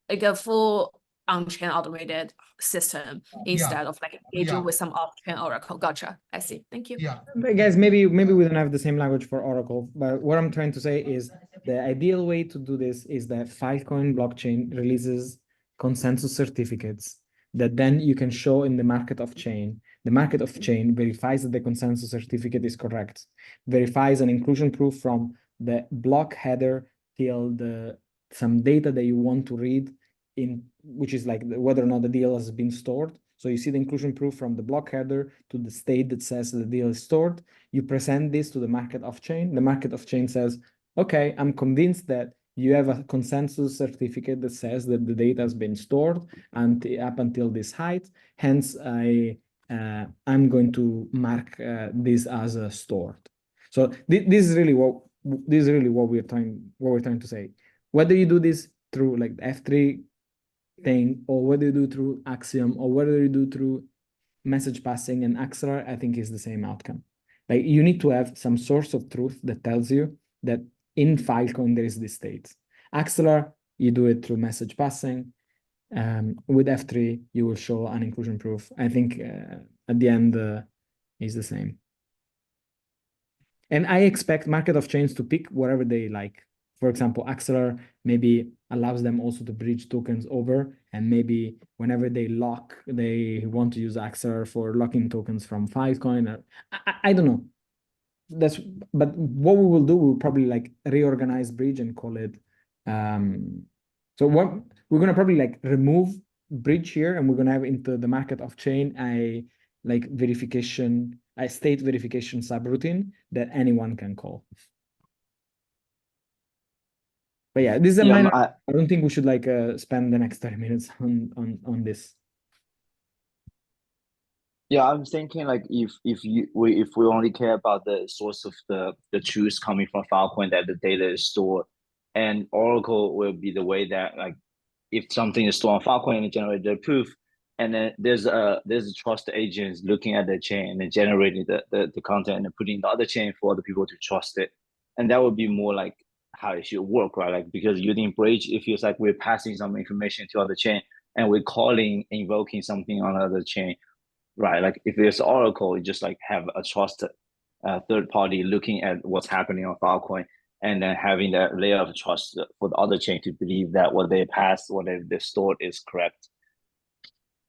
S9: like a full on-chain automated system instead of like engaging with some off-chain Oracle. Gotcha. I see. Thank you.
S4: Yeah.
S3: But guys, maybe we don't have the same language for Oracle, but what I'm trying to say is the ideal way to do this is that Filecoin blockchain releases consensus certificates that then you can show in the market of chain. The market of chain verifies that the consensus certificate is correct, verifies an inclusion proof from the block header till some data that you want to read in, which is like whether or not the deal has been stored. So you see the inclusion proof from the block header to the state that says the deal is stored. You present this to the market of chain. The market of chain says, okay, I'm convinced that you have a consensus certificate that says that the data has been stored and up until this height. Hence, I'm going to mark this as stored. So this is really what we're trying to say. Whether you do this through like the F3 thing, or whether you do through Axiom, or whether you do through message passing and Axelar, I think is the same outcome. Like you need to have some source of truth that tells you that in Filecoin there is this state. Axelar, you do it through message passing. With F3, you will show an inclusion proof. I think at the end is the same. And I expect market of chains to pick whatever they like. For example, Axelar maybe allows them also to bridge tokens over, and maybe whenever they lock, they want to use Axelar for locking tokens from Filecoin. Or I don't know. But what we will do, we'll probably like reorganize bridge and call it. So what we're gonna probably like remove bridge here, and we're gonna have into the market of chain a like verification, a state verification subroutine that anyone can call. But yeah, this is a minor. I don't think we should like spend the next 30 minutes on this.
S10: Yeah, I'm thinking like if we only care about the source of the truth coming from Filecoin, that the data is stored, and Oracle will be the way that like if something is stored on Filecoin and generate the proof, and then there's a trust agents looking at the chain and then generating the content and then putting the other chain for other people to trust it, and that would be more like how it should work, right? Like because using bridge, it feels like we're passing some information to other chain and we're calling, invoking something on another chain. Right, like if it's Oracle, you just like have a trusted third party looking at what's happening on Filecoin, and then having that layer of trust for the other chain to believe that what they passed, what they stored is correct,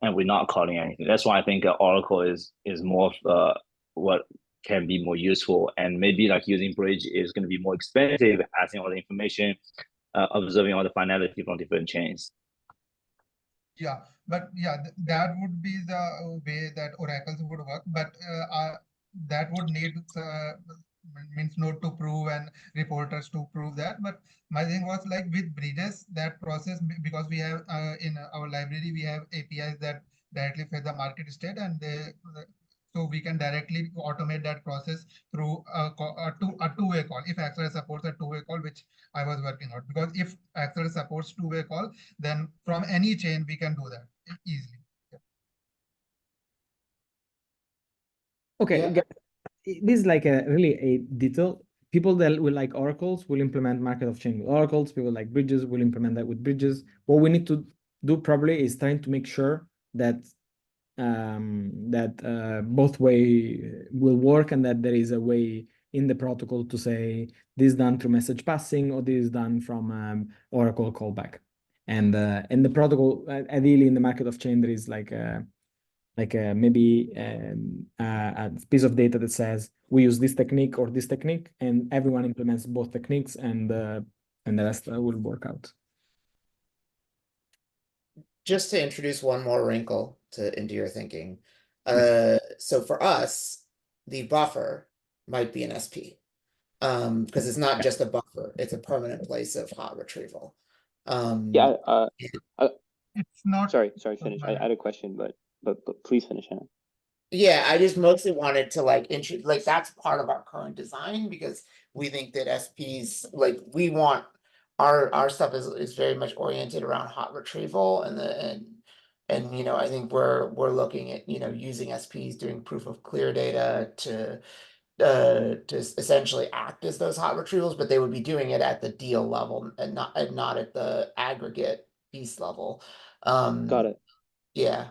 S10: and we're not calling anything. That's why I think Oracle is more of what can be more useful, and maybe like using bridge is going to be more expensive, passing all the information, observing all the finality from different chains.
S4: Yeah, but yeah, that would be the way that oracles would work. But that would need means node to prove and reporters to prove that. But my thing was like with bridges, that process, because we have in our library, we have APIs that directly fetch the market state, and so we can directly automate that process through a two-way call. If Axeler supports a two-way call, which I was working on, because if Axeler supports two-way call, then from any chain we can do that easily.
S3: Okay,
S7: Yeah.
S3: this is like a really a detail. People that will like oracles will implement market of chain with oracles. People like bridges will implement that with bridges. What we need to do probably is trying to make sure that both way will work, and that there is a way in the protocol to say this is done through message passing or this is done from oracle callback. And in the protocol, ideally in the market of chain, there is like maybe a piece of data that says we use this technique or this technique, and everyone implements both techniques, and the rest will work out.
S7: Just to introduce one more wrinkle into your thinking. So for us, the buffer might be an SP. Because it's not just a buffer, it's a permanent place of hot retrieval.
S6: Yeah,
S4: It's not.
S6: sorry, finish. I had a question, but please finish, Hannah.
S7: Yeah, I just mostly wanted to like that's part of our current design, because we think that SPs, like, we want our stuff is very much oriented around hot retrieval, and you know, I think we're looking at, you know, using SPs, doing proof of clear data to essentially act as those hot retrievals, but they would be doing it at the deal level and not at the aggregate piece level.
S6: Got it.
S7: Yeah.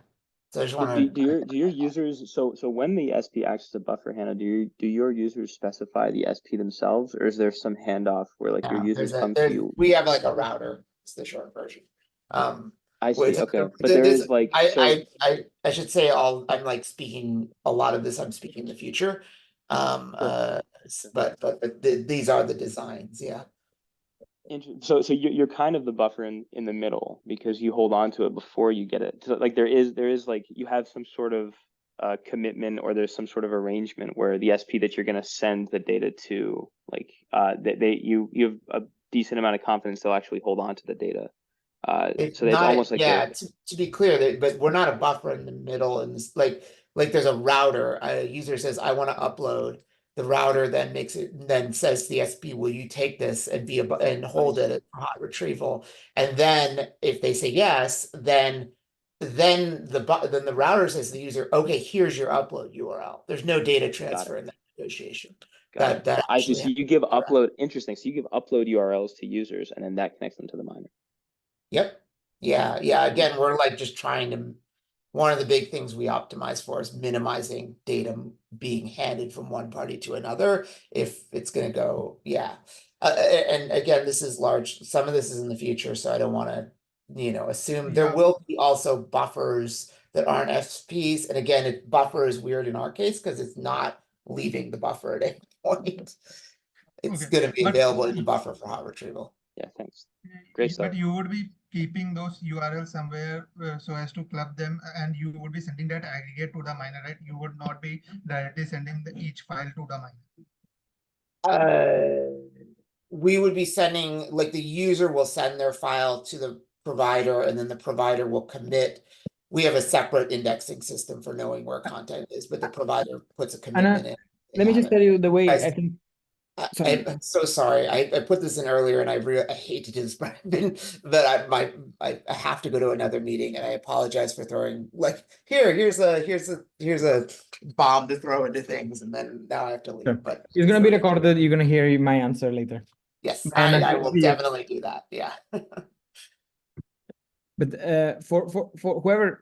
S7: So I just
S6: So
S7: want to.
S6: do your users, so when the SP acts as a buffer, Hannah, do your users specify the SP themselves, or is there some handoff where like your users come to you?
S7: We have like a router. It's the short version.
S6: I see. Okay, but
S7: there
S6: there is like
S7: I should say I'm like speaking a lot of this. I'm speaking the future. But these are the designs. Yeah.
S6: So you're kind of the buffer in the middle, because you hold on to it before you get it. So like there is like you have some sort of commitment, or there's some sort of arrangement where the SP that you're going to send the data to, like you have a decent amount of confidence they'll actually hold on to the data. So it's almost like
S7: to be clear, but we're not a buffer in the middle, and like there's a router. A user says, I want to upload. The router then says to the SP, will you take this and hold it for hot retrieval? And then if they say yes, then the router says to the user, okay, here's your upload URL. There's no data transfer in that negotiation.
S6: I see. So you give upload. Interesting. So you give upload URLs to users, and then that connects them to the miner.
S7: Yep. Yeah. Again, we're like just trying to. One of the big things we optimize for is minimizing data being handed from one party to another if it's going to go. Yeah. And again, this is large. Some of this is in the future, so I don't want to, assume. There will be also buffers that aren't SPs. And again, buffer is weird in our case because it's not leaving the buffer at any point. It's going to be available in the buffer for hot retrieval.
S6: Yeah, thanks. Great stuff.
S4: But you would be keeping those URLs somewhere so as to club them, and you would be sending that aggregate to the miner, right? You would not be directly sending each file to the
S7: miner. We would be sending, like, the user will send their file to the provider, and then the provider will commit. We have a separate indexing system for knowing where content is, but the provider puts a commitment in.
S3: Let me just tell you the way I think.
S7: I'm so sorry. I put this in earlier, and I hate to do this, but I have to go to another meeting, and I apologize for throwing here's a bomb to throw into things, and then now I have to leave.
S3: Sure.
S7: But
S3: it's gonna be recorded. You're gonna hear my answer later.
S7: Yes, I will definitely do that. Yeah.
S3: But for whoever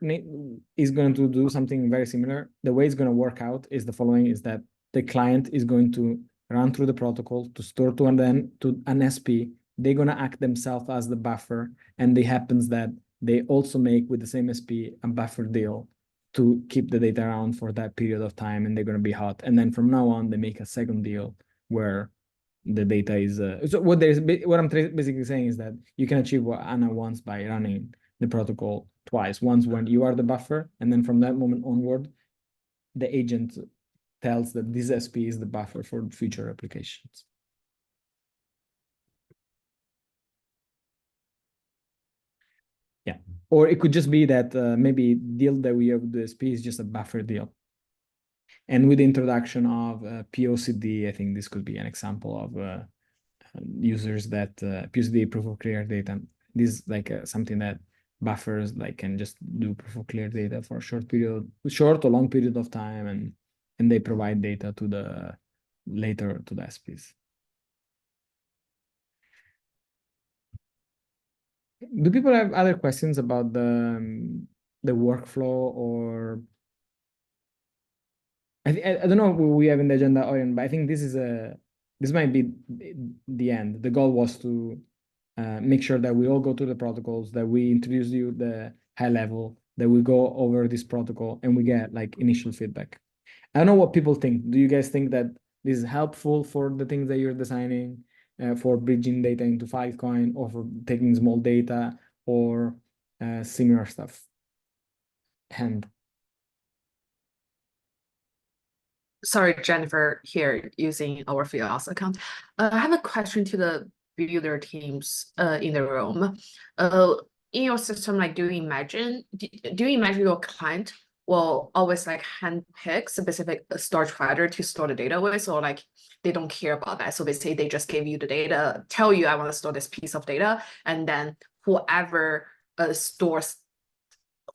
S3: is going to do something very similar, the way it's going to work out is the following: is that the client is going to run through the protocol to store to an SP. They're going to act themselves as the buffer, and it happens that they also make with the same SP a buffer deal to keep the data around for that period of time, and they're going to be hot. And then from now on, they make a second deal where the data is. So what I'm basically saying is that you can achieve what Anna wants by running the protocol twice. Once when you are the buffer, and then from that moment onward, the agent tells that this SP is the buffer for future applications. Yeah, or it could just be that maybe deal that we have with the SP is just a buffer deal. And with the introduction of POCD, I think this could be an example of users that POCD proof of clear data. This is like something that buffers like can just do proof of clear data for a short or long period of time, and they provide data to the later to the SPs. Do people have other questions about the workflow, or I don't know what we have in the agenda, Orion, but I think this might be the end. The goal was to make sure that we all go to the protocols, that we introduce you the high level, that we go over this protocol, and we get like initial feedback. I don't know what people think. Do you guys think that this is helpful for the things that you're designing, for bridging data into Filecoin, or for taking small data, or similar stuff? And
S9: sorry, Jennifer here using our FilOz account. I have a question to the builder teams in the room. In your system, like, do you imagine your client will always like handpick specific storage provider to store the data with, or like they don't care about that? So basically they just give you the data, tell you I want to store this piece of data, and then whoever stores,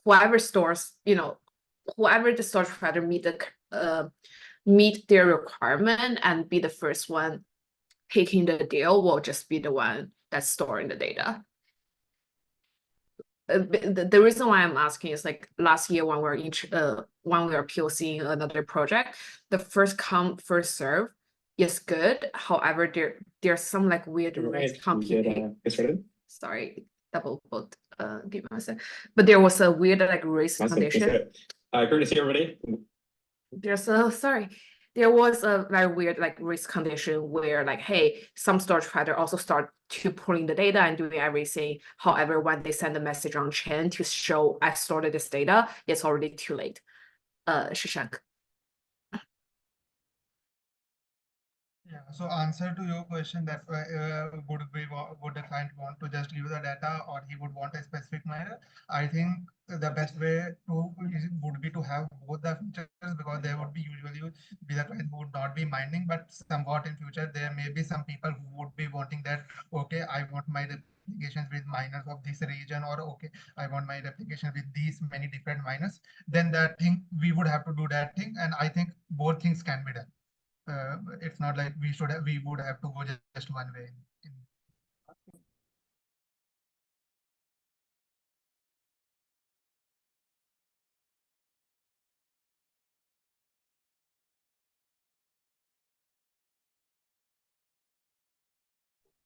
S9: whoever the storage provider meet their requirement and be the first one taking the deal will just be the one that's storing the data. The reason why I'm asking is like last year when we were POCing another project, the first come first serve is good. However, there's some like weird risk computing. Sorry, double booked. Give me a sec. But there was a weird like risk condition.
S11: Great to see everybody.
S9: There was a very weird like risk condition where like, hey, some storage provider also start to pulling the data and doing everything. However, when they send a message on chain to show I stored this data, it's already too late. Shashank.
S4: Yeah, so answer to your question, that would the client want to just leave the data, or he would want a specific miner? I think the best way would be to have both the features, because there would be usually be the client who would not be mining, but somewhat in future there may be some people who would be wanting that, okay, I want my applications with miners of this region, or okay, I want my application with these many different miners. Then that thing, we would have to do that thing, and I think both things can be done. It's not like we would have to go just one way.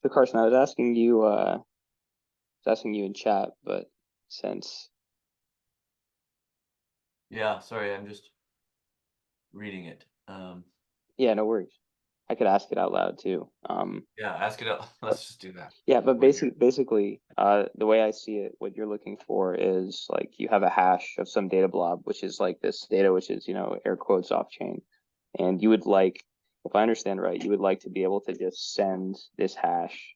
S6: So Carson, I was asking you in chat, but since
S2: Yeah, sorry, I'm just reading it.
S6: yeah, no worries. I could ask it out loud too.
S2: Yeah, ask it out. Let's just do that.
S6: Yeah, but basically, the way I see it, what you're looking for is like you have a hash of some data blob, which is like this data, which is, air quotes off chain. And you would like, if I understand right, you would like to be able to just send this hash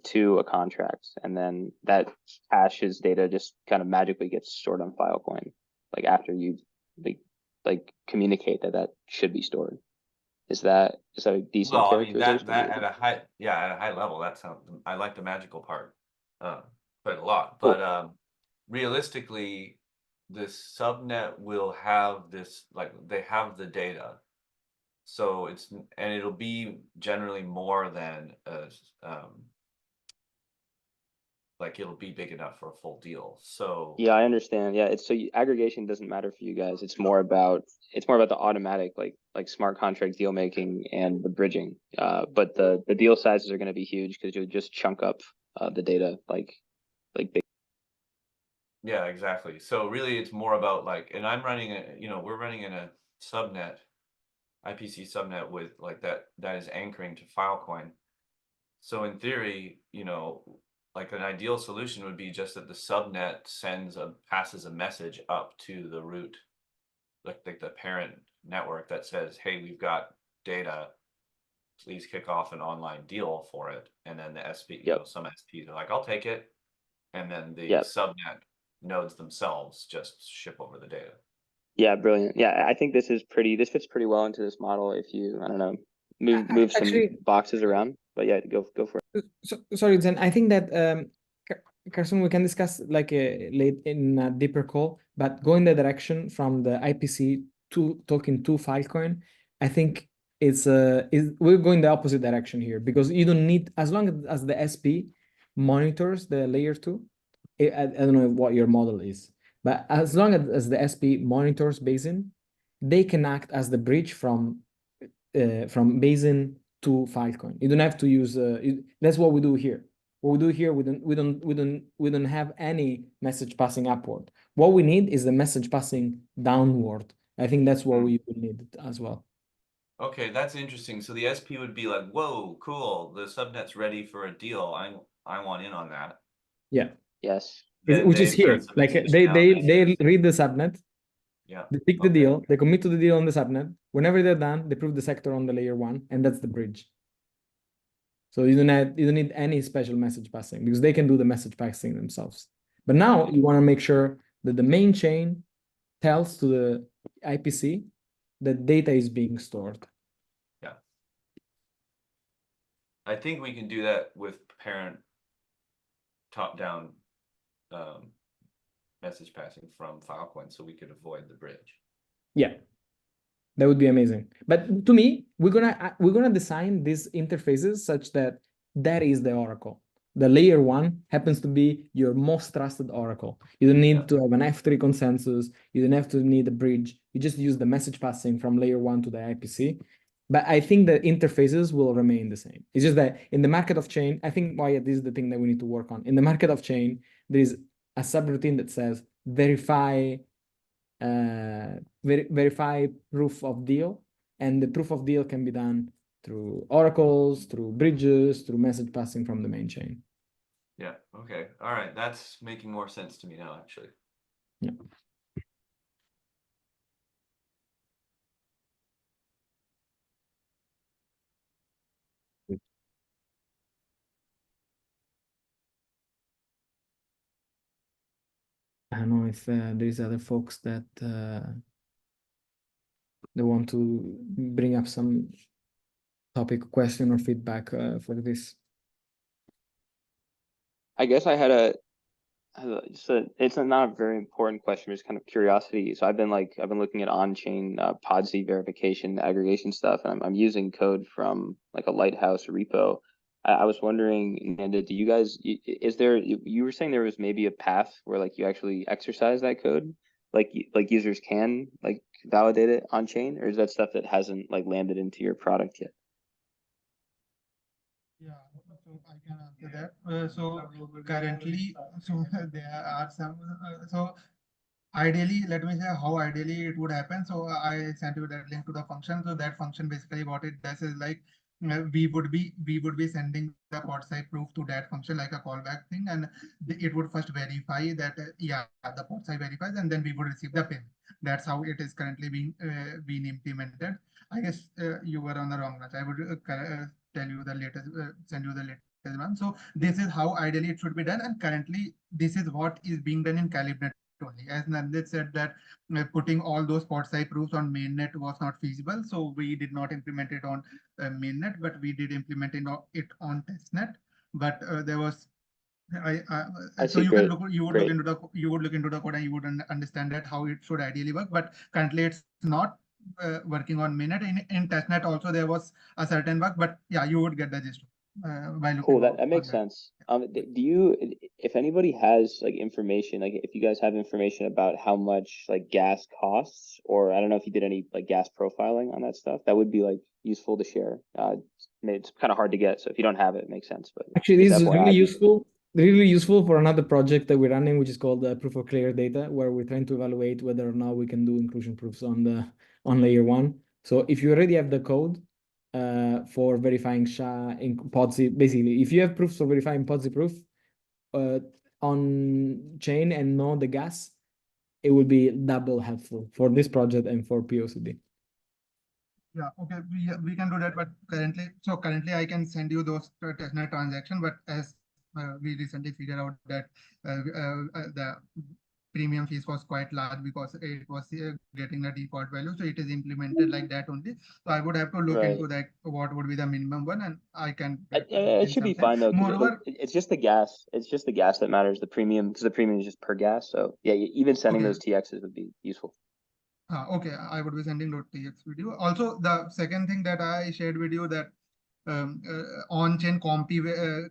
S6: to a contract, and then that hash's data just kind of magically gets stored on Filecoin, like after you like communicate that should be stored. Is that a decent
S2: Well, I mean
S6: characterization?
S2: that at a high level, that sounds, I like the magical part quite a lot. But realistically, this subnet will have this, like, they have the data, so it'll be generally more than like it'll be big enough for a full deal. So
S6: yeah, I understand. Yeah, aggregation doesn't matter for you guys. It's more about the automatic like smart contract deal making and the bridging. But the deal sizes are going to be huge because you'll just chunk up the data like big.
S2: yeah, exactly. So really, it's more about like, and I'm running we're running in a subnet, IPC subnet with like that is anchoring to Filecoin. So in theory, like an ideal solution would be just that the subnet passes a message up to the root, like the parent network that says, hey, we've got data, please kick off an online deal for it. And then the SP, you know, some SPs are like, I'll take it. And then the subnet nodes themselves just ship over the data.
S6: Yeah, brilliant. Yeah, I think this fits pretty well into this model if you, I don't know, move some boxes around. But yeah, go for it.
S3: Sorry, Zen. I think that Carson, we can discuss like late in a deeper call, but going the direction from the IPC to talking to Filecoin, I think we're going the opposite direction here, because you don't need, as long as the SP monitors the layer 2. I don't know what your model is, but as long as the SP monitors Basin, they can act as the bridge from Basin to Filecoin. You don't have to use. That's what we do here. What we do here, we don't have any message passing upward. What we need is the message passing downward. I think that's what we would need as well.
S2: Okay, that's interesting. So the SP would be like, whoa, cool. The subnet's ready for a deal. I want in on that.
S3: Yeah.
S6: Yes.
S3: Which is here. Like they read the subnet.
S2: Yeah.
S3: They pick the deal. They commit to the deal on the subnet. Whenever they're done, they prove the sector on the layer 1, and that's the bridge. So you don't need any special message passing, because they can do the message passing themselves. But now you want to make sure that the main chain tells to the IPC that data is being stored.
S2: Yeah. I think we can do that with parent top-down message passing from Filecoin, so we could avoid the bridge.
S3: Yeah, that would be amazing. But to me, we're gonna design these interfaces such that is the oracle. The layer 1 happens to be your most trusted oracle. You don't need to have an F3 consensus. You don't have to need a bridge. You just use the message passing from layer 1 to the IPC. But I think the interfaces will remain the same. It's just that in the market of chain, I think why this is the thing that we need to work on. In the market of chain, there is a subroutine that says verify proof of deal, and the proof of deal can be done through oracles, through bridges, through message passing from the main chain.
S2: Yeah. Okay. All right. That's making more sense to me now, actually.
S3: Yeah. I don't know if there's other folks that they want to bring up some topic, question, or feedback for this.
S6: I guess I had it's not a very important question, just kind of curiosity. So I've been looking at on-chain PODC verification, aggregation stuff, and I'm using code from like a Lighthouse repo. I was wondering, Amanda, do you guys, you were saying there was maybe a path where like you actually exercise that code, like users can like validate it on chain, or is that stuff that hasn't like landed into your product yet?
S4: Yeah, so I can answer that. So currently, so there are some, so ideally, let me say how ideally it would happen. So I sent you that link to the function. So that function basically what it does is like we would be sending the pod side proof to that function like a callback thing, and it would first verify that yeah, the pod side verifies, and then we would receive the pin. That's how it is currently being implemented. I guess you were on the wrong match. I would tell you the latest, send you the latest one. So this is how ideally it should be done, and currently this is what is being done in Calibnet only. As Nandit said that putting all those pod side proofs on mainnet was not feasible, so we did not implement it on mainnet, but we did implement it on testnet. But there was so you can look you would look into the code and you would understand that how it should ideally work. But currently it's not working on mainnet. In testnet also there was a certain bug, but yeah, you would get the gist.
S6: Cool, that makes sense. Do you, if anybody has like information, like if you guys have information about how much like gas costs, or I don't know if you did any like gas profiling on that stuff, that would be like useful to share. It's kind of hard to get, so if you don't have it, it makes sense. But
S3: actually, this is really useful for another project that we're running, which is called Proof of Clear Data, where we're trying to evaluate whether or not we can do inclusion proofs on layer 1. So if you already have the code for verifying SHA in PODC, basically, if you have proofs for verifying PODC proof on chain and know the gas, it will be double helpful for this project and for POCD.
S4: Yeah, okay, we can do that, but currently I can send you those testnet transaction, but as we recently figured out that the premium fees was quite large because it was getting a default value, so it is implemented like that only. So I would have to look into that, what would be the minimum one, and I can
S6: It should be fine though.
S4: Moreover,
S6: It's just the gas. It's just the gas that matters. The premium, because the premium is just per gas. So yeah, even sending those TXs would be useful.
S4: Okay, I would be sending .tx video. Also, the second thing that I shared with you, that on-chain compy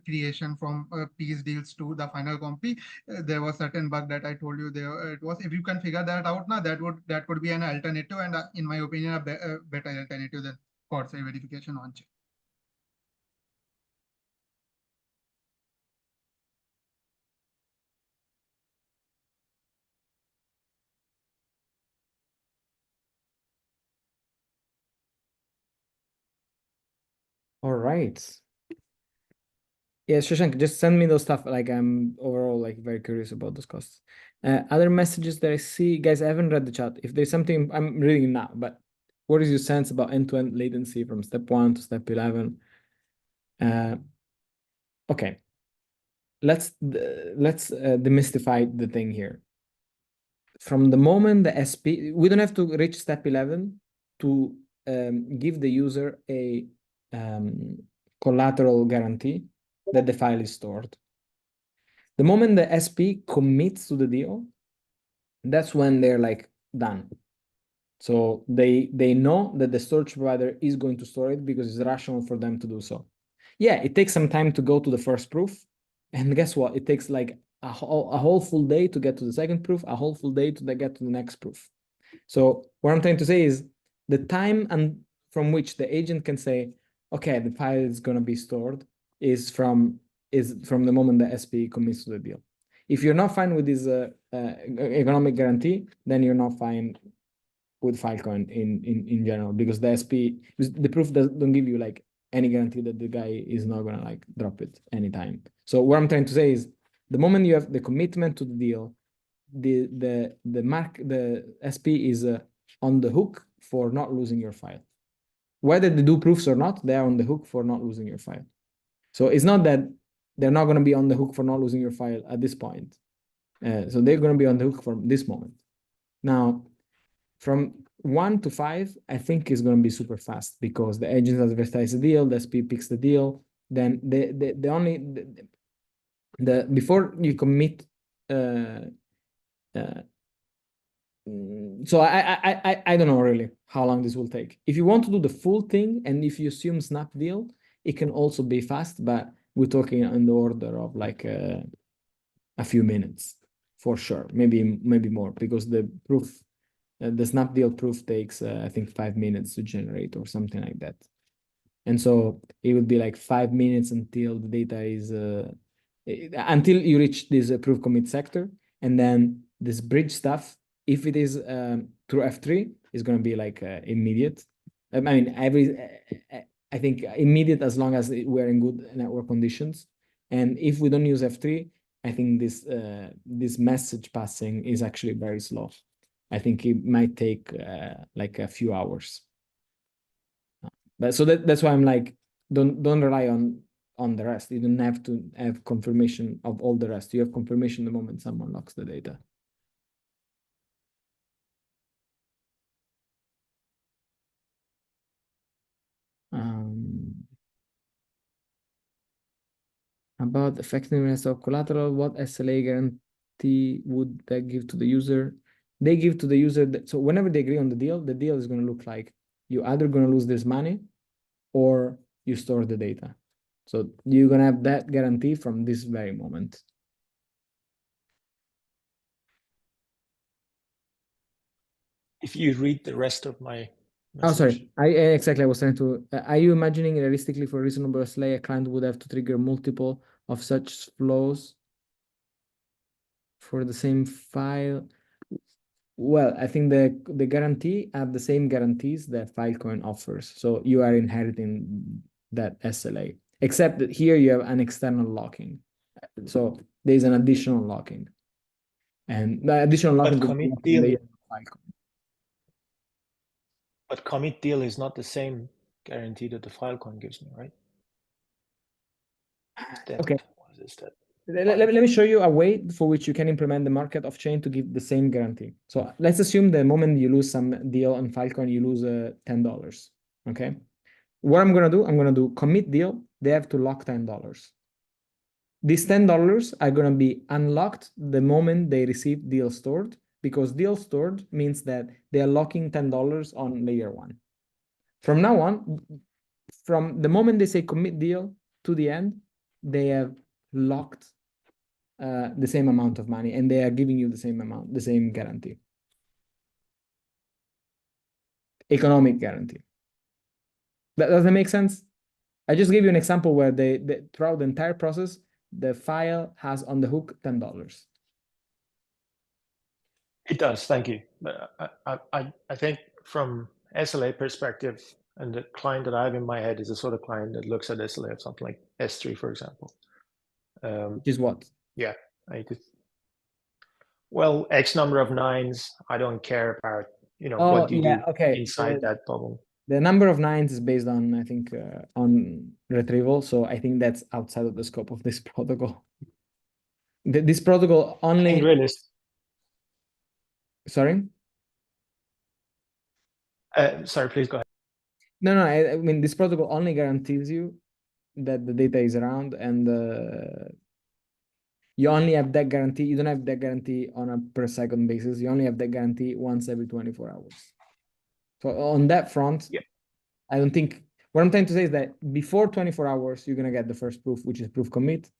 S4: creation from peace deals to the final compy, there was certain bug that I told you there. It was, if you can figure that out now, that could be an alternative, and in my opinion, a better alternative than Corsair verification on-chain.
S3: All right. Yeah, Shashank, just send me those stuff. Like, I'm overall like very curious about those costs. Other messages that I see, guys, I haven't read the chat. If there's something, I'm reading it now, but what is your sense about end-to-end latency from step 1 to step 11? Okay, let's demystify the thing here. From the moment the SP, we don't have to reach step 11 to give the user a collateral guarantee that the file is stored. The moment the SP commits to the deal, that's when they're like done. So they know that the storage provider is going to store it because it's rational for them to do so. Yeah, it takes some time to go to the first proof. And guess what? It takes like a whole full day to get to the second proof, a whole full day to get to the next proof. So what I'm trying to say is the time and from which the agent can say, okay, the file is going to be stored is from the moment the SP commits to the deal. If you're not fine with this economic guarantee, then you're not fine with Filecoin in general, because the SP, the proof don't give you like any guarantee that the guy is not gonna like drop it anytime. So what I'm trying to say is the moment you have the commitment to the deal, the SP is on the hook for not losing your file. Whether they do proofs or not, they are on the hook for not losing your file. So it's not that they're not going to be on the hook for not losing your file at this point. So they're going to be on the hook from this moment. Now, from 1 to 5, I think is going to be super fast because the agent advertise the deal, the SP picks the deal. Then before you commit. So I don't know really how long this will take. If you want to do the full thing, and if you assume snap deal, it can also be fast, but we're talking in the order of like a few minutes for sure, maybe more, because the proof, the snap deal proof takes I think 5 minutes to generate or something like that. And so it would be like 5 minutes until the data is until you reach this proof commit sector, and then this bridge stuff, if it is through F3, is going to be like immediate. I mean, I think immediate as long as we're in good network conditions. And if we don't use F3, I think this message passing is actually very slow. I think it might take like a few hours. But so that's why I'm like, don't rely on the rest. You don't have to have confirmation of all the rest. You have confirmation the moment someone locks the data. About the effectiveness of collateral, what SLA guarantee would that give to the user? They give to the user that, so whenever they agree on the deal is going to look like you're either going to lose this money or you store the data. So you're going to have that guarantee from this very moment.
S11: If you read the rest of my message.
S3: Oh, sorry. I was trying to. Are you imagining realistically for reasonable SLA, a client would have to trigger multiple of such flows for the same file? Well, I think the guarantee are the same guarantees that Filecoin offers. So you are inheriting that SLA, except that here you have an external locking. So there's an additional locking. And the additional locking
S11: commit deal. But commit deal is not the same guarantee that the Filecoin gives me, right?
S3: Okay.
S11: What is that?
S3: Let me show you a way for which you can implement the market of chain to give the same guarantee. So let's assume the moment you lose some deal on Filecoin, you lose $10. Okay. What I'm gonna do, I'm gonna do commit deal. They have to lock $10. These $10 are gonna be unlocked the moment they receive deal stored, because deal stored means that they are locking $10 on layer 1. From now on, from the moment they say commit deal to the end, they have locked the same amount of money, and they are giving you the same amount, the same guarantee. Economic guarantee. Does that make sense? I just gave you an example where they throughout the entire process, the file has on the hook $10.
S11: It does, thank you. But I think from SLA perspective, and the client that I have in my head is a sort of client that looks at SLA of something like S3, for example.
S3: Which is what?
S11: Yeah, well, X number of nines, I don't care about, what you do inside that bubble.
S3: The number of nines is based on, I think, on retrieval. So I think that's outside of the scope of this protocol. This protocol only. Sorry?
S11: Sorry, please go ahead.
S3: No, I mean, this protocol only guarantees you that the data is around, and you only have that guarantee. You don't have that guarantee on a per second basis. You only have that guarantee once every 24 hours. So on that front, I don't think, what I'm trying to say is that before 24 hours, you're going to get the first proof, which is proof commit,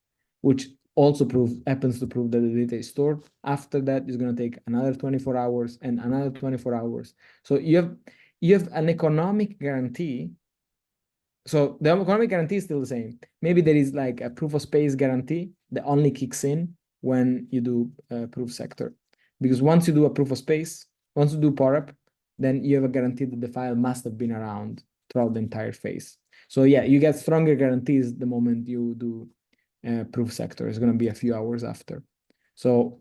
S3: which also happens to prove that the data is stored. After that, it's going to take another 24 hours and another 24 hours. So you have an economic guarantee. So the economic guarantee is still the same. Maybe there is like a proof of space guarantee that only kicks in when you do proof sector. Because once you do a proof of space, once you do POREP, then you have a guarantee that the file must have been around throughout the entire phase. So yeah, you get stronger guarantees the moment you do proof sector. It's going to be a few hours after. So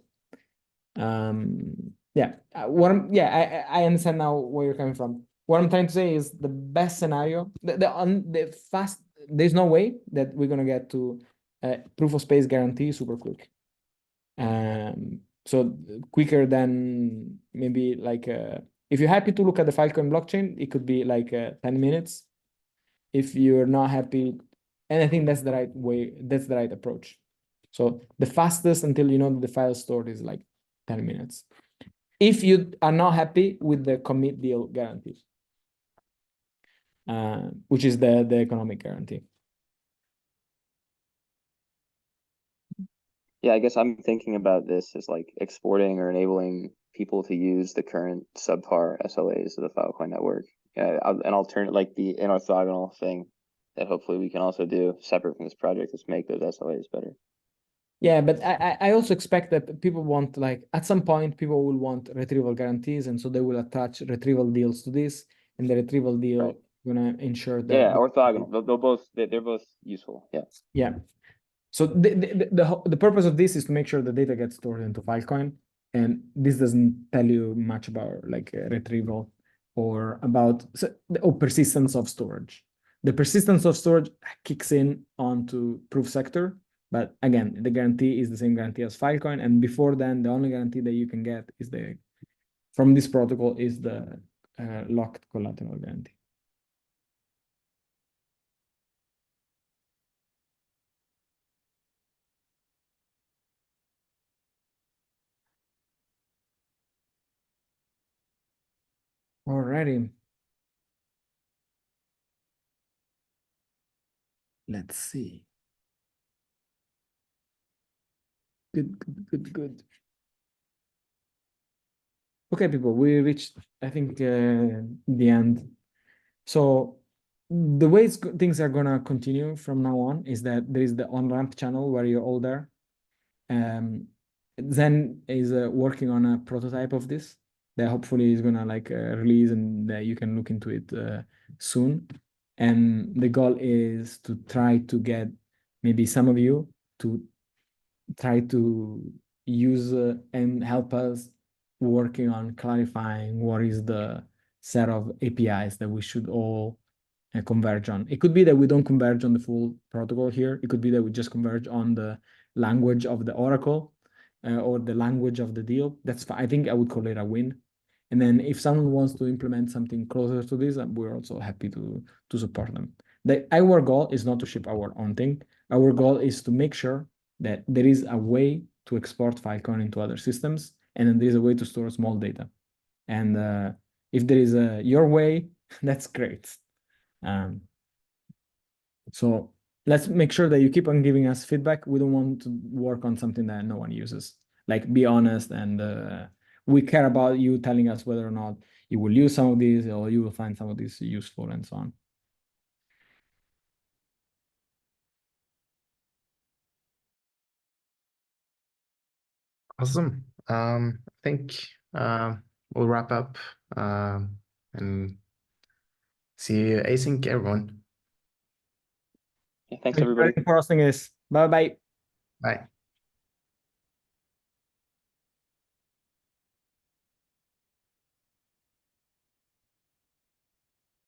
S3: yeah, I understand now where you're coming from. What I'm trying to say is the best scenario, there's no way that we're going to get to proof of space guarantee super quick. So quicker than maybe like, if you're happy to look at the Filecoin blockchain, it could be like 10 minutes. If you're not happy, and I think that's the right way, that's the right approach. So the fastest until you know that the file stored is like 10 minutes. If you are not happy with the commit deal guarantee, which is the economic guarantee.
S6: Yeah, I guess I'm thinking about this as like exporting or enabling people to use the current subpar SLAs of the Filecoin network. An alternate, like the orthogonal thing that hopefully we can also do separate from this project is make those SLAs better.
S3: Yeah, but I also expect that people want, like, at some point, people will want retrieval guarantees, and so they will attach retrieval deals to this, and the retrieval deal gonna ensure that.
S6: Yeah, orthogonal. They're both useful. Yeah.
S3: Yeah. So the purpose of this is to make sure the data gets stored into Filecoin, and this doesn't tell you much about like retrieval or about or persistence of storage. The persistence of storage kicks in onto proof sector, but again, the guarantee is the same guarantee as Filecoin, and before then, the only guarantee that you can get is from this protocol is the locked collateral guarantee. Alrighty. Let's see. Good. Okay, people, we reached, I think, the end. So the way things are gonna continue from now on is that there is the Onramp channel where you're all there. Zen is working on a prototype of this that hopefully is gonna like release, and you can look into it soon. And the goal is to try to get maybe some of you to try to use and help us working on clarifying what is the set of APIs that we should all converge on. It could be that we don't converge on the full protocol here. It could be that we just converge on the language of the Oracle or the language of the deal. That's fine. I think I would call it a win. And then if someone wants to implement something closer to this, we're also happy to support them. Our goal is not to ship our own thing. Our goal is to make sure that there is a way to export Filecoin into other systems, and then there is a way to store small data. And if there is your way, that's great. So let's make sure that you keep on giving us feedback. We don't want to work on something that no one uses. Like, be honest, and we care about you telling us whether or not you will use some of these or you will find some of these useful and so on.
S1: Awesome. I think we'll wrap up and see you async, everyone.
S6: Yeah, thanks everybody.
S3: For hosting this. Bye bye.
S1: Bye.